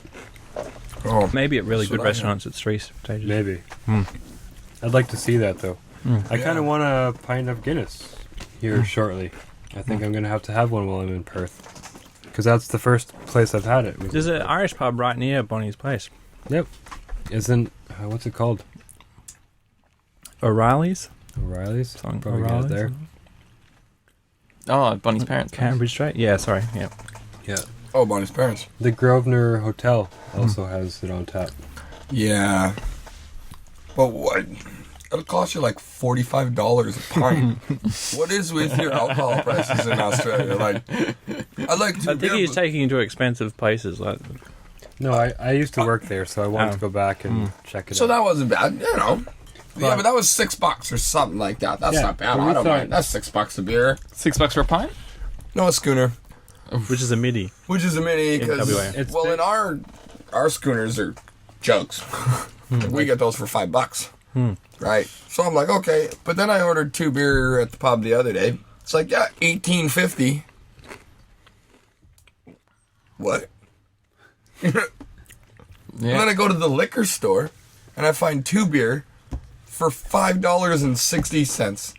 Oh. Maybe at really That's good what I restaurants, it's 3 stages. maybe. Hmm. I'd like to see that though. I Yeah. kind of want a pint of Guinness here shortly. I think I'm gonna have to have one while I'm in Perth, because that's the first place I've had it. was There's in an Perth. Irish pub right near Bonnie's place. Yep. Isn't what's it called? O'Reilly's? O'Reilly's. Something Probably get it O'Reilly's? there. Oh, Bonnie's parents. Cambridge Street? Yeah, sorry. Yeah. Yeah. Oh, Bonnie's parents. The Grosvenor Hotel also has it on tap. Yeah. But what? It'll cost you like $45 a pint. What is with your alcohol prices in Australia? Like, I like to. I think he's taking you to expensive places. Like, No, I used to work there, so I wanted Oh. to go back and check it So out. that wasn't bad, you know. Yeah, But- but that was $6 or something like that. That's Yeah, not bad. but we I don't thought- mind. That's $6 a beer. $6 for a pint? No, a schooner, which is a midi. which is a mini. In Because WA. It's well, big- in our schooners are jugs. We get those for $5. Right. So I'm like, okay. But then I ordered 2 beer at the pub the other day. It's like, yeah, $18.50. What? And then I go to the liquor store and I find 2 beer for $5.60.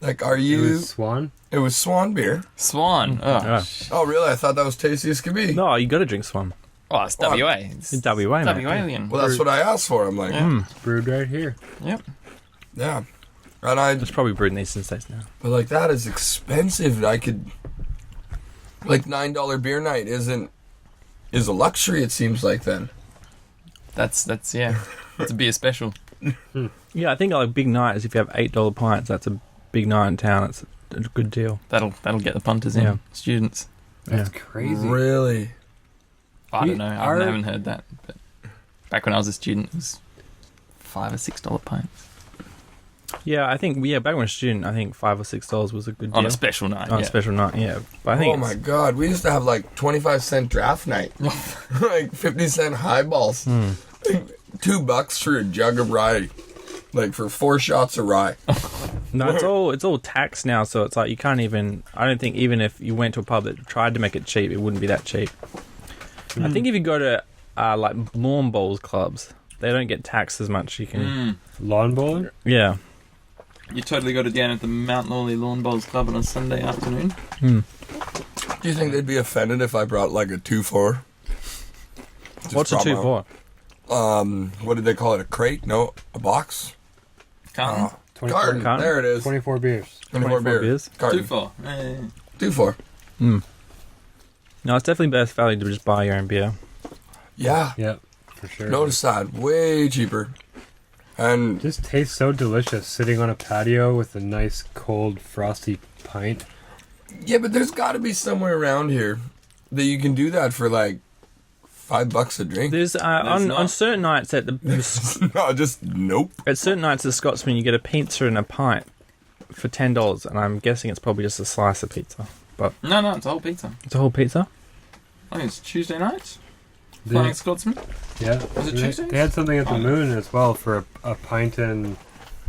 Like, are It you? was Swan. It was Swan beer. Swan. Oh, Yeah. Oh, really? I thought that was tasty as could be. No, you got to drink Swan. oh it's Well, WA. It's In WA, mate. WA-lian. Well, that's what I asked for. I'm like, Yeah. It's brewed right here. Yep. yeah. And I, It's probably brewed in the Eastern States now. but like, that is expensive. I could, like, $9 beer night is a luxury. It seems like then. That's yeah. It's a beer special. Yeah, I think like big night is if you have $8 pints. That's a big night in town. It's a good deal. That'll get the punters in. Yeah. Students. That's Yeah. crazy. Really? I We don't know. I are- haven't heard that. But back when I was a student, it was $5 or $6 pints Yeah, I think back when I was a student, I think $5 or $6 was a good deal on a special night. on yeah. a special night. Yeah, but I think Oh my god, we used to have like 25-cent draft night. Like 50-cent highballs. Like, $2 for a jug of rye. Like for 4 shots of rye. no, it's all taxed now, so it's like you can't even. I don't think even if you went to a pub that tried to make it cheap, it wouldn't be that cheap. I think if you go to like lawn bowls clubs, they don't get taxed as much. You can, Lawn bowling? yeah. You totally got it down at the Mount Lawley Lawn Bowls Club on a Sunday afternoon. Do you think they'd be offended if I brought like a 2-4? Just What's a brought my 2-4? own- What did they call it? A crate? No, a box? Carton. 24, Carton. Carton? There it is. 24 beers. 24 beer. beers? Carton. 2-4. 2-4. No, it's definitely best value to just buy your own beer. Yeah. Yeah, for sure. Notice that. Way cheaper. And Just tastes so delicious sitting on a patio with a nice cold frosty pint. yeah, but there's got to be somewhere around here that you can do that for like $5 a drink. There's on not. certain nights at the No, just nope. at certain nights at Scotsman, you get a pizza and a pint for $10, and I'm guessing it's probably just a slice of pizza. But No, it's a whole pizza. it's a whole pizza. I think it's Tuesday nights. They- Flying Scotsman. Yeah. Was it They- Tuesdays? They had something at the Oh. Moon as well for a pint and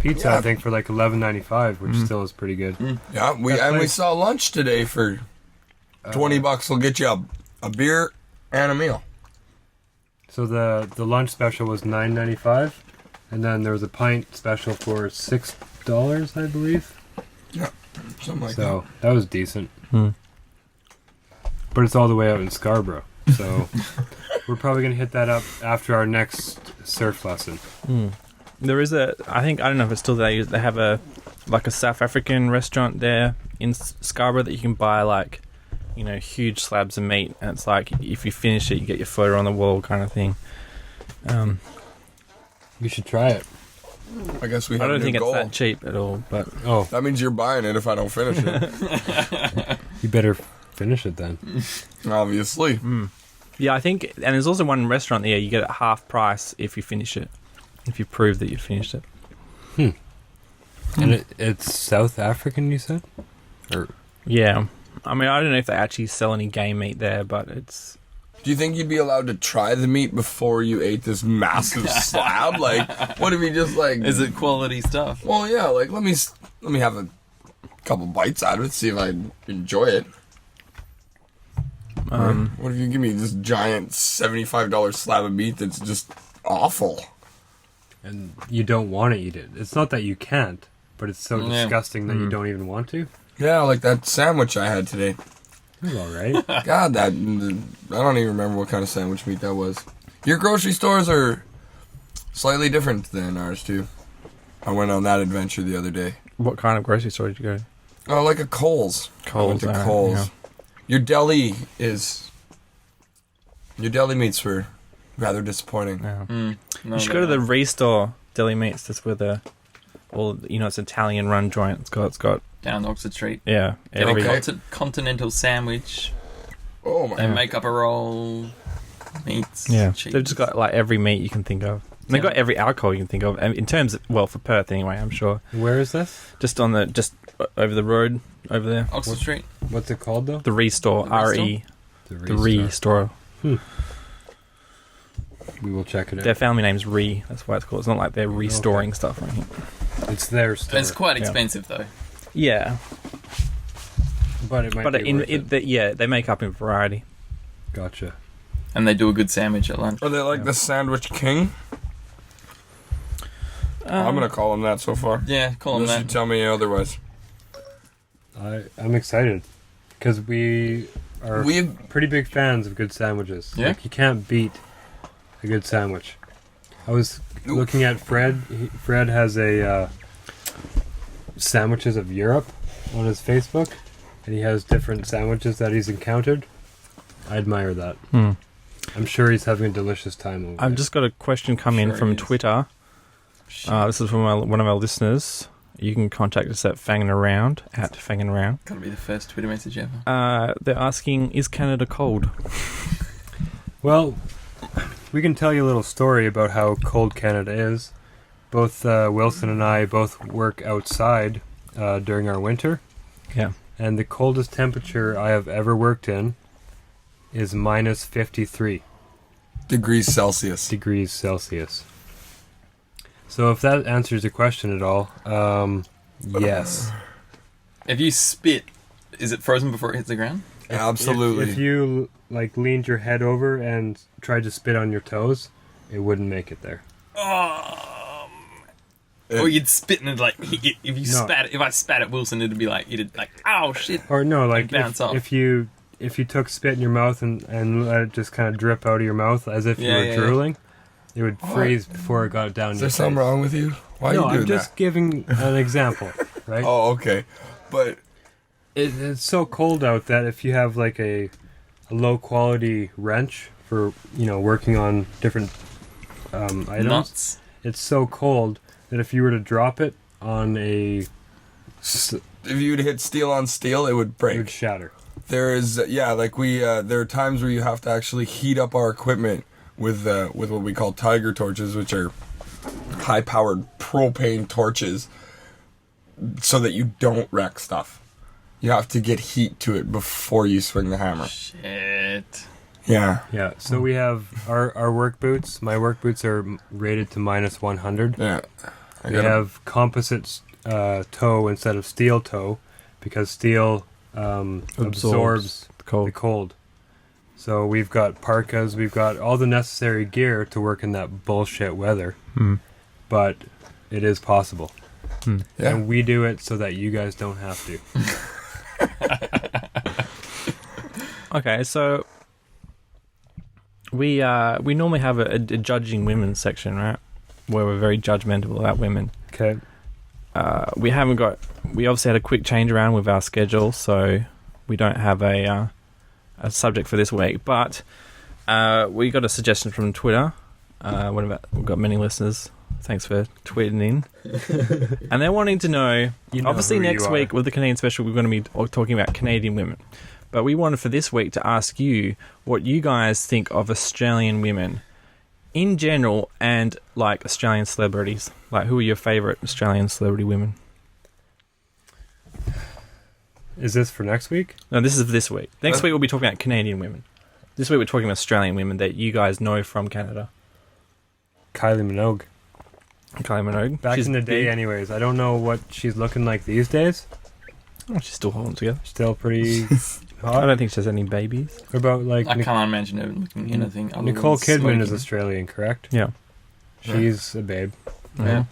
pizza, Yeah. I think, for like $11.95, which still is pretty good. Yeah, we That we place- saw lunch today for $20 will get you a beer and a meal. So the lunch special was $9.95, and then there was a pint special for $6, I believe. Yeah, something like So that was decent. but it's all the way out in Scarborough. So we're probably going to hit that up after our next surf lesson. There is I don't know if it's still there. They have a South African restaurant there in Scarborough that you can buy like, huge slabs of meat, and it's like if you finish it, you get your photo on the wall kind of thing. You should try it. I guess we I have a don't new think goal. it's that cheap at all, but Oh, That means you're buying it if I don't finish it. you better finish it then. Obviously. yeah, I think. And there's also one restaurant there you get it half price if you finish it, if you prove that you finished it. And it's South African, you said? Or Yeah, I mean, I don't know if they actually sell any game meat there, but it's. Do you think you'd be allowed to try the meat before you ate this massive slab? Like, what if you just like? Is it quality stuff? Well, yeah. Like, let me have a couple bites out of it, see if I enjoy it. What if you give me this giant $75 slab of meat that's just awful? and you don't want to eat it. It's not that you can't, but it's so Yeah. disgusting that you don't even want to. Yeah, like that sandwich I had today. It's all right. God, I don't even remember what kind of sandwich meat that was. Your grocery stores are slightly different than ours too. I went on that adventure the other day. What kind of grocery store did you go to? Oh, like a Kohl's. I went to Kohl's, Kohl's. yeah. Your deli meats were rather disappointing. Yeah. No, You should go to the Restore Deli Meats. That's where it's Italian run joint. It's got down Oxford Street. yeah. Get Every, a continental sandwich. Oh my! They make up a roll. Meats. yeah. cheese. They've just got like every meat you can think of. And they've Yeah. got every alcohol you can think of. And in terms of, for Perth anyway, I'm sure. Where is this? Just over the road over there. Oxford Street. What's it called though? The Restore. The Restore? RE. The The Restore. We will check it out. Their family name's Re. That's why it's called. It's not like they're restoring stuff or anything. It's their store. It's quite Yeah. expensive though. Yeah. but it might But be worth it. they make up in variety. Gotcha. And they do a good sandwich at lunch. Are they like the Sandwich King? I'm gonna call him that so far. Yeah, call them Unless you that. tell me otherwise. I'm excited because we are We've pretty big fans of good sandwiches. Yeah? Like, you can't beat a good sandwich. I was looking at Fred. Fred has a sandwiches of Europe on his Facebook, and he has different sandwiches that he's encountered. I admire that. I'm sure he's having a delicious time over I've there. just got a question come in Sure from he is. Twitter. This is from one of our listeners. You can contact us at Fangin at Fangin. Gotta be the first Twitter message ever. They're asking, is Canada cold? Well, we can tell you a little story about how cold Canada is. Both Wilson and I both work outside during our winter, Yeah. and the coldest temperature I have ever worked in is minus 53 degrees Celsius. degrees Celsius. So if that answers your question at all, yes. If you spit, is it frozen before it hits the ground? Absolutely. If you like leaned your head over and tried to spit on your toes, it wouldn't make it there. Or you'd spit and it'd like if you No. spat. If I spat at Wilson, it'd be like it'd like oh shit. Or no, like bounce off. if you took spit in your mouth and let it just kind of drip out of your mouth as if you Yeah, were yeah, drooling, it would freeze before it got down Is your there something face. wrong with you? Why No, are you doing I'm just giving an example, right? that? Oh, okay. But It's so cold out that if you have like a low quality wrench for working on different items, Nuts. it's so cold that if you were to drop it on a, if you'd hit steel on steel, it would it break. would shatter. There is, there are times where you have to actually heat up our equipment with what we call tiger torches, which are high-powered propane torches, so that you don't wreck stuff. You have to get heat to it before you swing the hammer. Shit. Yeah. Yeah, so we have our work boots. My work boots are rated to minus 100. Yeah. We have composite toe instead of steel toe because steel absorbs the cold. the cold. So we've got parkas, we've got all the necessary gear to work in that bullshit weather. But it is possible. Yeah. And we do it so that you guys don't have to. Okay, so we normally have a judging women section, right? Where we're very judgmental about women. Okay. We obviously had a quick change around with our schedule, so we don't have a subject for this week. But we got a suggestion from Twitter. We've got many listeners. Thanks for tweeting in. And they're wanting to know, obviously next week with the Canadian special, we're going to be talking about Canadian women. But we wanted for this week to ask you what you guys think of Australian women in general and like Australian celebrities. Like, who are your favourite Australian celebrity women? Is this for next week? No, this is this week. Next week we'll be talking about Canadian women. This week we're talking about Australian women that you guys know from Canada. Kylie Minogue. Kylie Minogue. Back She's in the day, big. anyways. I don't know what she's looking like these days. Oh, she's still holding together. Still pretty I hot. don't think she has any babies. What about like I can't imagine her looking anything other Nicole than Kidman is smoking. Australian, correct? Yeah. She's a babe. Yeah.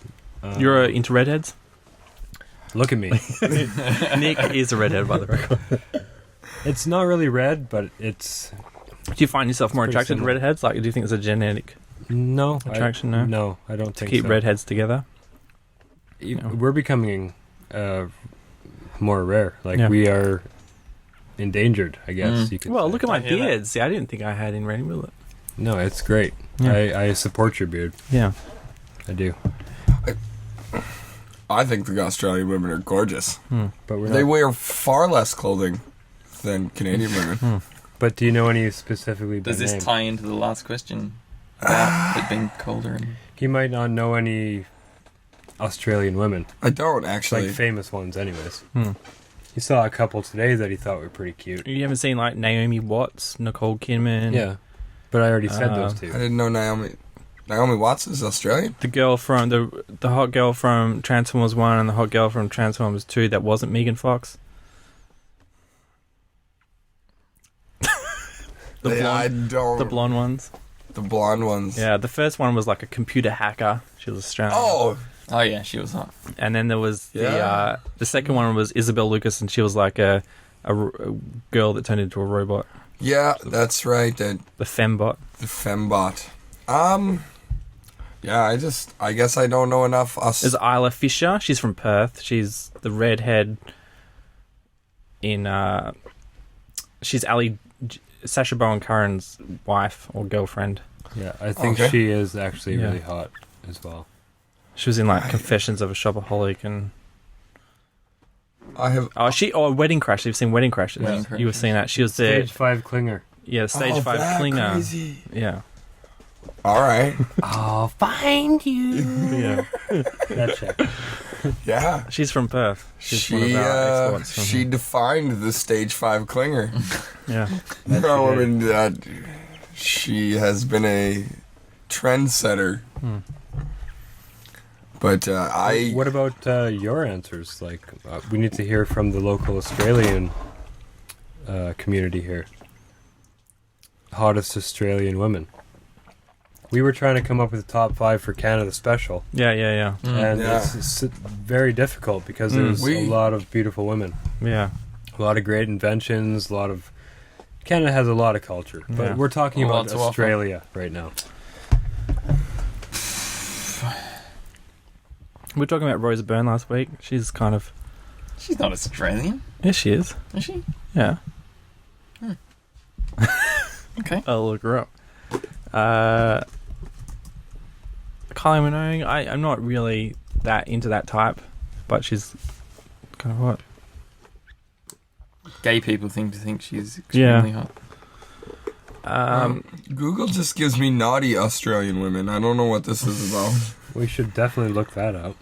You're into redheads? Look at me. Nick is a redhead, by the way. It's not really red, but it's Do you find yourself more pretty attracted to similar. redheads? Like, do you think it's a genetic no attraction? No, I don't To think keep so. redheads together? We're becoming more rare. Like Yeah. we are endangered, I guess. You could Well, say. look at my I hear that. beard. See, I didn't think I had any Ready Millet. No, it's great. Yeah. I support your beard. Yeah. I do. I think the Australian women are gorgeous. But we're They not. wear far less clothing than Canadian women. But do you know any specifically by Does this name? tie into the last question about it being colder? And You might not know any Australian women, I don't actually. like famous ones, anyways. He saw a couple today that he thought were pretty cute. You haven't seen like Naomi Watts, Nicole Kidman? Yeah, but I already said those I two. didn't know Naomi Watts is Australian. The girl from the hot girl from Transformers 1 and the hot girl from Transformers 2 that wasn't Megan Fox. The Yeah, I blonde, don't. the blonde ones. The blonde ones. Yeah, the first one was like a computer hacker. She was Australian. Oh, oh yeah, she was hot. And then there was Yeah. the second one was Isabel Lucas, and she was like a girl that turned into a robot, yeah, that's right. The fembot. fembot. Yeah, I guess I don't know enough. There's Isla Fisher. She's from Perth. She's the redhead in. She's Sacha Baron Cohen's wife or girlfriend. Yeah, I think Okay. she is actually Yeah. really hot as well. She was in like Confessions of a Shopaholic and I have. Wedding Crash. You've seen Wedding Crashes. Wedding You were Crashers. seeing that. She was there. Stage 5 clinger. Yeah, Stage Oh, 5 that clinger. crazy. Yeah. All right. I'll find you. Yeah. That check. Yeah. She's from Perth. She's one of She our exports from she here. defined the stage 5 clinger. Yeah. No, I mean she has been a trendsetter. But What about your answers? Like, we need to hear from the local Australian community here. Hottest Australian women. We were trying to come up with a top 5 for Canada Special, Yeah. and Yeah. it's very difficult because there's a lot of beautiful women, Yeah. a lot of great inventions, a lot of. Canada has a lot of culture, but Yeah. we're talking A lot about to offer. Australia right now. We were talking about Rosa Byrne last week. She's kind of. She's not Australian, Yeah, she is. is she? Yeah. Okay. I'll look her up. Kylie Minogue, I'm not really that into that type, but she's kind of hot. Gay people seem to think she's extremely hot. Google just gives me naughty Australian women. I don't know what this is about. We should definitely look that up.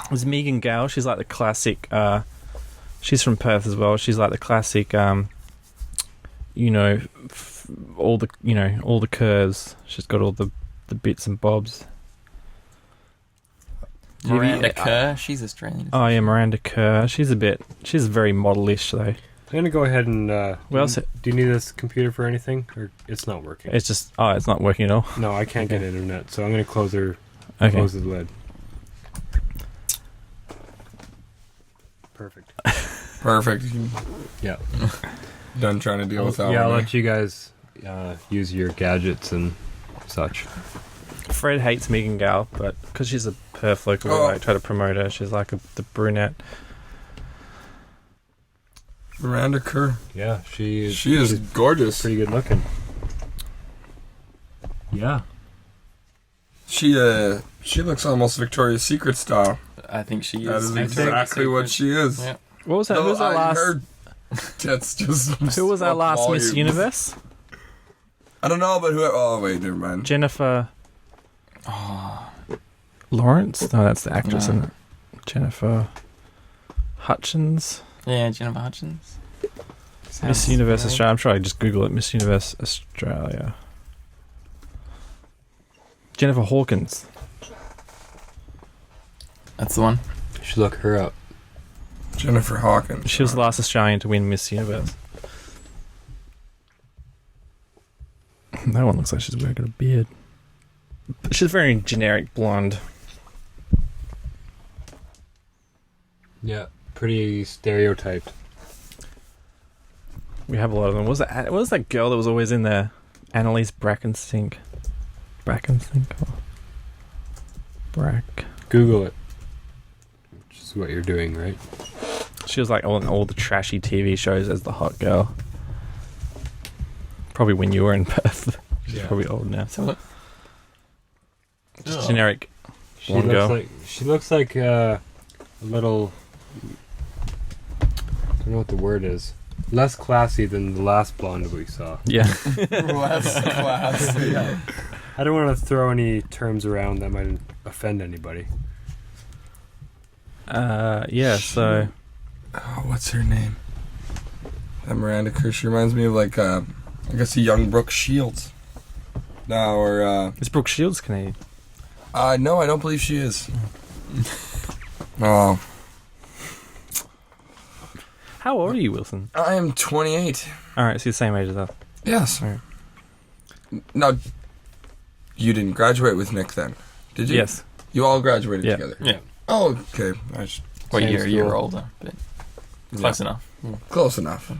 There's Megan Gale. She's like the classic. She's from Perth as well. She's like the classic. All the curves. She's got all the bits and bobs. Miranda Kerr, she's Australian. Oh yeah, Miranda Kerr. She's very modelish though. I'm gonna go ahead and. Well, do you need this computer for anything, or it's not working? It's just it's not working at all. No, I can't get internet, so I'm gonna close the lid. Perfect. Perfect. Yeah. Done trying to deal with that Yeah, I'll one. let you guys use your gadgets and such. Fred hates Megan Gal, but because she's a perf local, we like try to promote her. She's like the brunette. Miranda Kerr. Yeah, she's gorgeous. pretty good looking. Yeah. She looks almost Victoria's Secret style. I think she is. That is Victoria's exactly what Secret. she is. Yeah. What was that? Who was our last? Her tits just. Who was our last Miss volumes. Universe? I don't know, but who? Oh wait, never mind. Jennifer. Lawrence? No, that's the actress, No. isn't it? Jennifer Hutchins. Yeah, Jennifer Hutchins. Miss Universe Australia. I'm sure I just Google it. Miss Universe Australia. Jennifer Hawkins. That's the one. You should look her up. Jennifer Hawkins. She was the last Australian to win Miss Universe. That one looks like she's wearing a beard. She's very generic blonde. Yeah, pretty stereotyped. We have a lot of them. What was that girl that was always in there? Annalise Brackensink. Brackensink? Google it. Which is what you're doing, right? She was like on all the trashy TV shows as the hot girl. Probably when you were in Perth. She's Yeah. probably old now. So, Just generic. She One looks girl. like a little. I don't know what the word is. Less classy than the last blonde we saw. Yeah. Less classy. I don't want to throw any terms around that might offend anybody. Yeah, so... Oh, what's her name? That Miranda Kerr. She reminds me of like I guess a young Brooke Shields. No, or Is Brooke Shields Canadian? no, I don't believe she is. Oh, How old are you, Wilson? I am 28. Alright, so you're the same age as us. Yes. Alright. Now, you didn't graduate with Nick then, did you? Yes. You all graduated Yeah. together. yeah. Oh, okay. Well, Same you're a year school. older, but close enough. Close enough.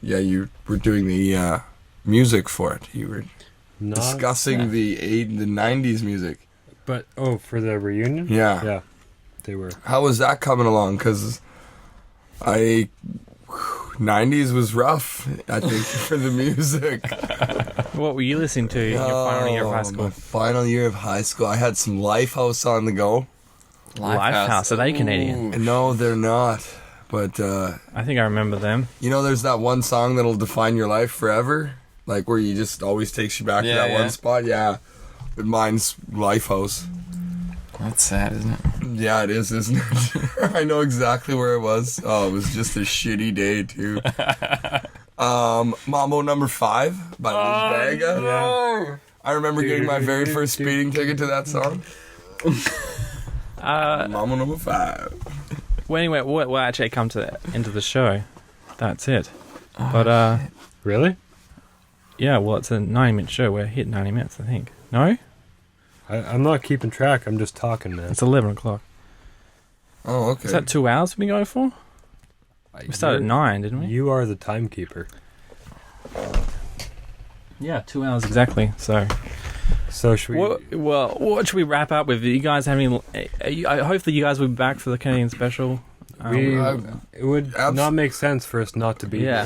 Yeah, you were doing the music for it. You were Not, discussing the 90s music. But for the reunion. Yeah. Yeah, they were. How was that coming along? Because 90s was rough, I think, for the music. What were you listening to in your final year of high My school? final year of high school, I had some Lifehouse on the go. Lifehouse. Are they Canadian? Ooh. No, they're not. But, I think I remember them. there's that one song that'll define your life forever? Like, where you just always takes you back to that one spot? Yeah. But mine's Lifehouse. That's sad, isn't it? Yeah, it is, isn't it? I know exactly where it was. Oh, it was just a shitty day, too. Mambo Number 5 by Liz Vega. Yeah. I remember getting my very first speeding ticket to that song. Mambo Number 5. Well, anyway, we'll actually come into the show. That's it. But, Really? yeah, well, it's a 90-minute show. We're hit 90 minutes, I think. No? I'm not keeping track. I'm just talking, man. It's 11 o'clock. Oh, okay. Is that 2 hours we go for? We started at 9, didn't we? You are the timekeeper. Yeah, 2 hours exactly. So, Should we? what should we wrap up with? You guys having? Hopefully, you guys will be back for the Canadian special. It would not make sense for us not to be. Yeah,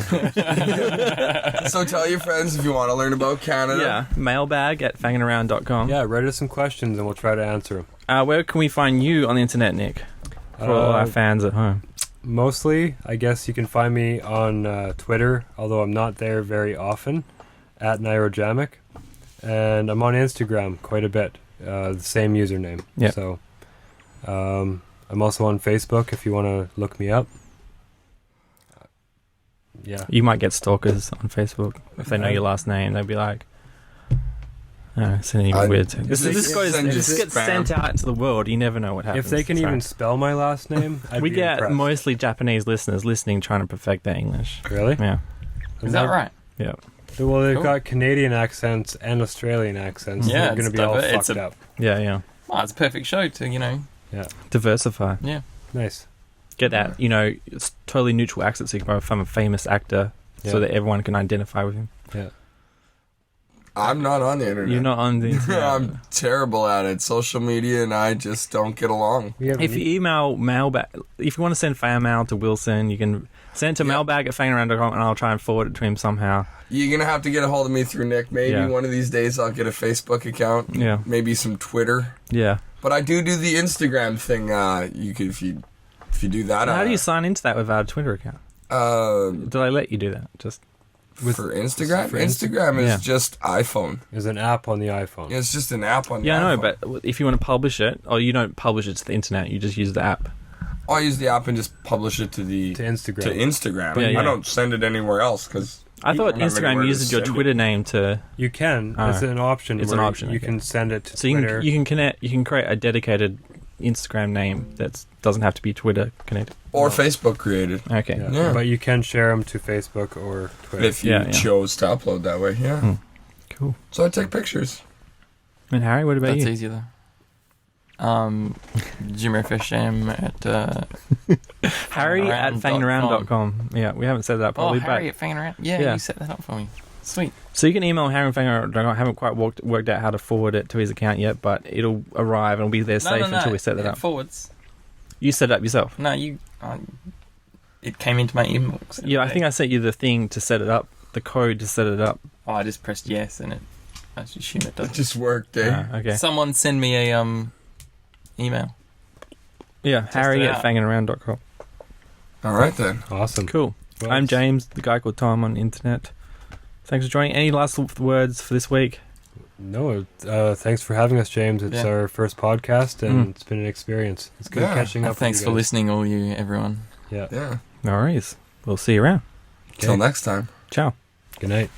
So tell your friends if you want to learn about Canada. yeah. Mailbag at fanginaround.com. Yeah, write us some questions and we'll try to answer them. Where can we find you on the internet, Nick? For all our fans at home. Mostly, I guess you can find me on Twitter, although I'm not there very often, at Nairojamic. And I'm on Instagram quite a bit, the same username. Yeah. So, I'm also on Facebook if you want to look me up. Yeah. You might get stalkers on Facebook if they know your last name. They'll be like, sending you weird things. This This gets sent out into the world. You never know what happens. If they can So, even spell my last name, I'd we be get impressed. mostly Japanese listeners listening, trying to perfect their English. Really? Yeah, Is that right? yeah. Well, they've Cool. got Canadian accents and Australian accents. Yeah, They're going to it's be all it's fucked a- up. Yeah, yeah. Well, it's a perfect show to, Yeah. Diversify. yeah. Nice. get that, it's totally neutral accent so you can become a famous actor so that everyone can identify with him. Yeah. I'm not on the internet. You're not on the internet. I'm terrible at it. Social media and I just don't get along. If you email mailbag, if you want to send fan mail to Wilson, you can send it to mailbag@fangaround.com and I'll try and forward it to him somehow. You're going to have to get a hold of me through Nick. Maybe one of these days I'll get a Facebook account. Yeah. Maybe some Twitter. Yeah. But I do the Instagram thing. You could, if you do that. How do you sign into that without a Twitter account? Did I let you do that? Just for Instagram? Instagram is just iPhone. There's an app on the iPhone. It's just an app on the iPhone. Yeah, I know, but if you want to publish it, or you don't publish it to the internet, you just use the app. I'll use the app and just publish it to Instagram. Yeah. I don't send it anywhere else because I thought Instagram uses your Twitter name to. You can. It's an option. It's an option. You can send it to So Twitter. you can connect. You can create a dedicated Instagram name that doesn't have to be Twitter connected or Facebook created. Okay. Yeah. But you can share them to Facebook or Twitter. If you chose to upload that way, yeah. Cool. So I take pictures. And Harry, what about That's you? easy though. Jimmy Fisham at Harry at fangaround.com. Yeah, we haven't said that probably. Harry at Fangaround. Yeah, you set that up for me. Sweet. So you can email Harry at fangaround.com. I haven't quite worked out how to forward it to his account yet, but it'll arrive and it'll be there safe until we set that up. Forwards. You set it up yourself? No, you. It came into my inbox. Yeah, I think I sent you the thing to set it up, the code to set it up. Oh, I just pressed yes and I assume it does. It just worked, eh? Okay. Someone send me a email. Yeah, Harry at fangaround.com. All right then. Awesome. Cool. Well, I'm James, the guy called Tom on the internet. Thanks for joining. Any last words for this week? No, thanks for having us, James. It's our first podcast, and it's been an experience. It's good catching up. Thanks with for you guys. listening, all you everyone. Yeah. No worries. We'll see you around. Till next time. Ciao. Good night.